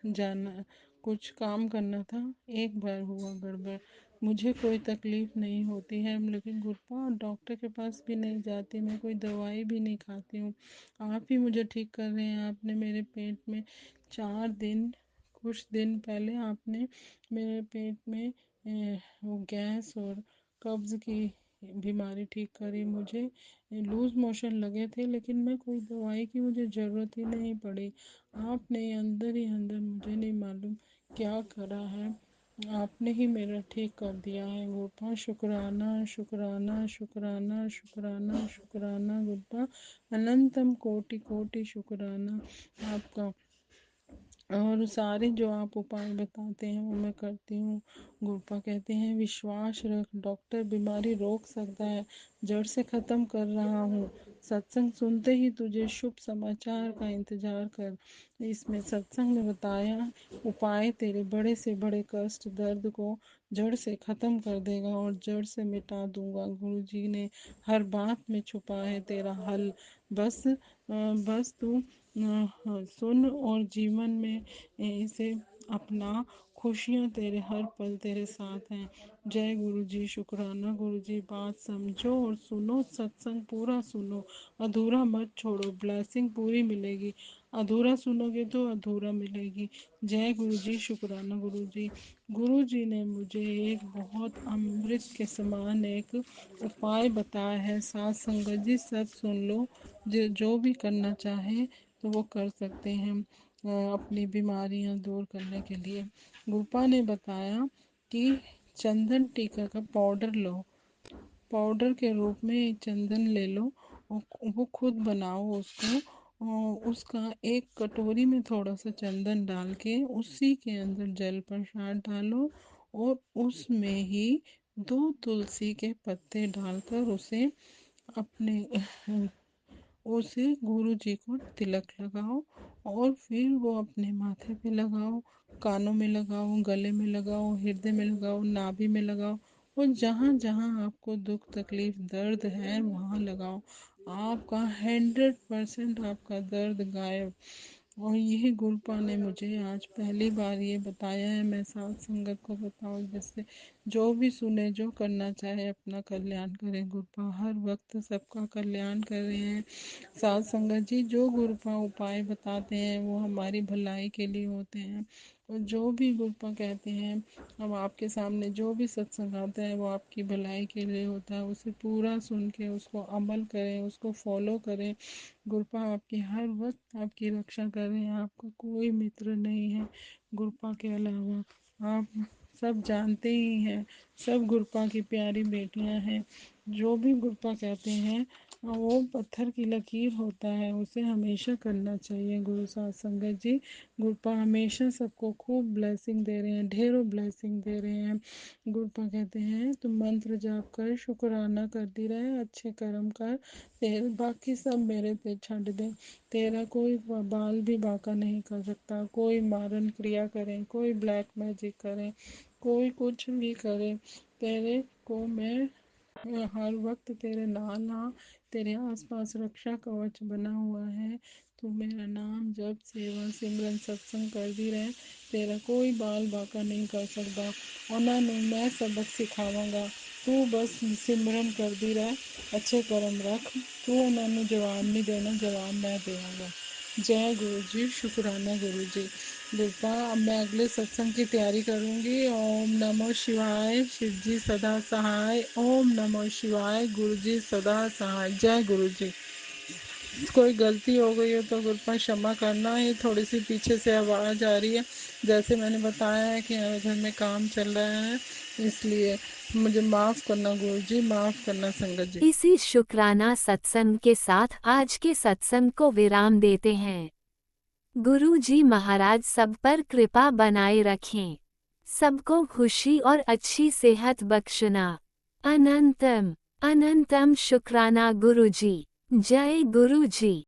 जाना कुछ काम करना था, एक बार हुआ गड़बड़। मुझे कोई तकलीफ़ नहीं होती है, लेकिन गुरपा डॉक्टर के पास भी नहीं जाती, मैं कोई दवाई भी नहीं खाती हूँ। आप ही मुझे ठीक कर रहे हैं। आपने मेरे पेट में 4 दिन, कुछ दिन पहले आपने मेरे पेट में वो गैस और कब्ज़ की बीमारी ठीक करी। मुझे लूज़ मोशन लगे थे, लेकिन मैं कोई दवाई की मुझे ज़रूरत ही नहीं पड़ी। आपने अंदर ही अंदर मुझे नहीं मालूम क्या करा है, आपने ही मेरा ठीक कर दिया है गुरपा। शुक्राना शुक्राना शुक्राना शुक्राना शुक्राना गुरपा, अनंतम कोटि कोटि शुक्राना आपका। और सारे जो आप उपाय बताते हैं वो मैं करती हूँ। गुरपा कहते हैं विश्वास रख, डॉक्टर बीमारी रोक सकता है, जड़ से ख़त्म कर रहा हूँ। सत्संग सुनते ही तुझे शुभ समाचार का इंतज़ार कर। इसमें सत्संग में बताया उपाय तेरे बड़े से बड़े कष्ट दर्द को जड़ से ख़त्म कर देगा और जड़ से मिटा दूंगा। गुरु जी ने हर बात में छुपा है तेरा हल। बस तू सुन और जीवन में इसे अपना। खुशियाँ तेरे हर पल तेरे साथ हैं। जय गुरु जी, शुक्राना गुरु जी। बात समझो और सुनो, सत्संग पूरा सुनो, अधूरा मत छोड़ो, ब्लेसिंग पूरी मिलेगी। अधूरा सुनोगे तो अधूरा मिलेगी। जय गुरु जी, शुक्राना गुरु जी। गुरु जी ने मुझे एक बहुत अमृत के समान एक उपाय बताया है। साथ संगत जी सब सुन लो, जो भी करना चाहे तो वो कर सकते हैं अपनी बीमारियां दूर करने के लिए। गुरपा ने बताया कि चंदन टीका का पाउडर लो, पाउडर के रूप में एक चंदन ले लो और वो खुद बनाओ उसको, और उसका एक कटोरी में थोड़ा सा चंदन डाल के उसी के अंदर जल प्रसाद डालो, और उसमें ही 2 तुलसी के पत्ते डालकर उसे गुरु जी को तिलक लगाओ, और फिर वो अपने माथे पे लगाओ, कानों में लगाओ, गले में लगाओ, हृदय में लगाओ, नाभि में लगाओ, और जहाँ जहाँ आपको दुख तकलीफ दर्द है वहाँ लगाओ। आपका 100% आपका दर्द गायब। और यही गुरपा ने मुझे आज पहली बार ये बताया है। मैं साथ संगत को बताऊं, जिससे जो भी सुने, जो करना चाहे अपना कल्याण करे। गुरपा हर वक्त सबका कल्याण कर रहे हैं। साथ संगत जी, जो गुरपा उपाय बताते हैं वो हमारी भलाई के लिए होते हैं, और जो भी गुरपा कहते हैं, अब आपके सामने जो भी सत्संग आता है वो आपकी भलाई के लिए होता है। उसे पूरा सुन के उसको अमल करें, उसको फॉलो करें। गुरपा आपकी हर वक्त आपकी रक्षा कर रहे हैं। आपका कोई मित्र नहीं है गुरपा के अलावा। आप सब जानते ही हैं, सब गुरपा की प्यारी बेटियां हैं। जो भी गुरपा कहते हैं और वो पत्थर की लकीर होता है, उसे हमेशा करना चाहिए गुरु साथ संगत जी। गुरुपा हमेशा सबको खूब ब्लेसिंग दे रहे हैं, ढेरों ब्लेसिंग दे रहे हैं। गुरुपा कहते हैं तुम मंत्र जाप कर शुक्राना करती रहे, अच्छे कर्म कर, तेरे बाकी सब मेरे पे छੱਡ दे। तेरा कोई बाल भी बाका नहीं कर सकता, कोई मारन क्रिया करे, कोई ब्लैक मैजिक करे, कोई कुछ भी करे, तेरे को मैं हर वक्त तेरे नाल हाँ, तेरे आसपास रक्षा कवच बना हुआ है। तू मेरा नाम जप सेवा सिमरन सत्संग करदी रहे, तेरा कोई बाल बाका नहीं कर सकता। उन्होंने मैं सबक सिखावांगा, तू बस सिमरन करदी रहे, अच्छे कर्म रख, तू उन्होंने जवाब नहीं देना, जवाब मैं देवांगा। जय गुरु जी, शुक्राना गुरु जी। बेटा अब मैं अगले सत्संग की तैयारी करूंगी। ओम नमो शिवाय, शिव जी सदा सहाय। ओम नमो शिवाय, गुरु जी सदा सहाय। जय गुरु जी। कोई गलती हो गई हो तो गुरुपा क्षमा करना, ये थोड़ी सी पीछे से आवाज़ आ रही है। जैसे मैंने बताया है कि घर में काम चल रहा है, इसलिए मुझे माफ़ करना गुरु जी, माफ़ करना संगत जी।
इसी शुक्राना सत्संग के साथ आज के सत्संग को विराम देते हैं। गुरु जी महाराज सब पर कृपा बनाए रखें, सबको खुशी और अच्छी सेहत बख्शना। अनंतम अनंतम शुक्राना गुरु जी। जय गुरु जी।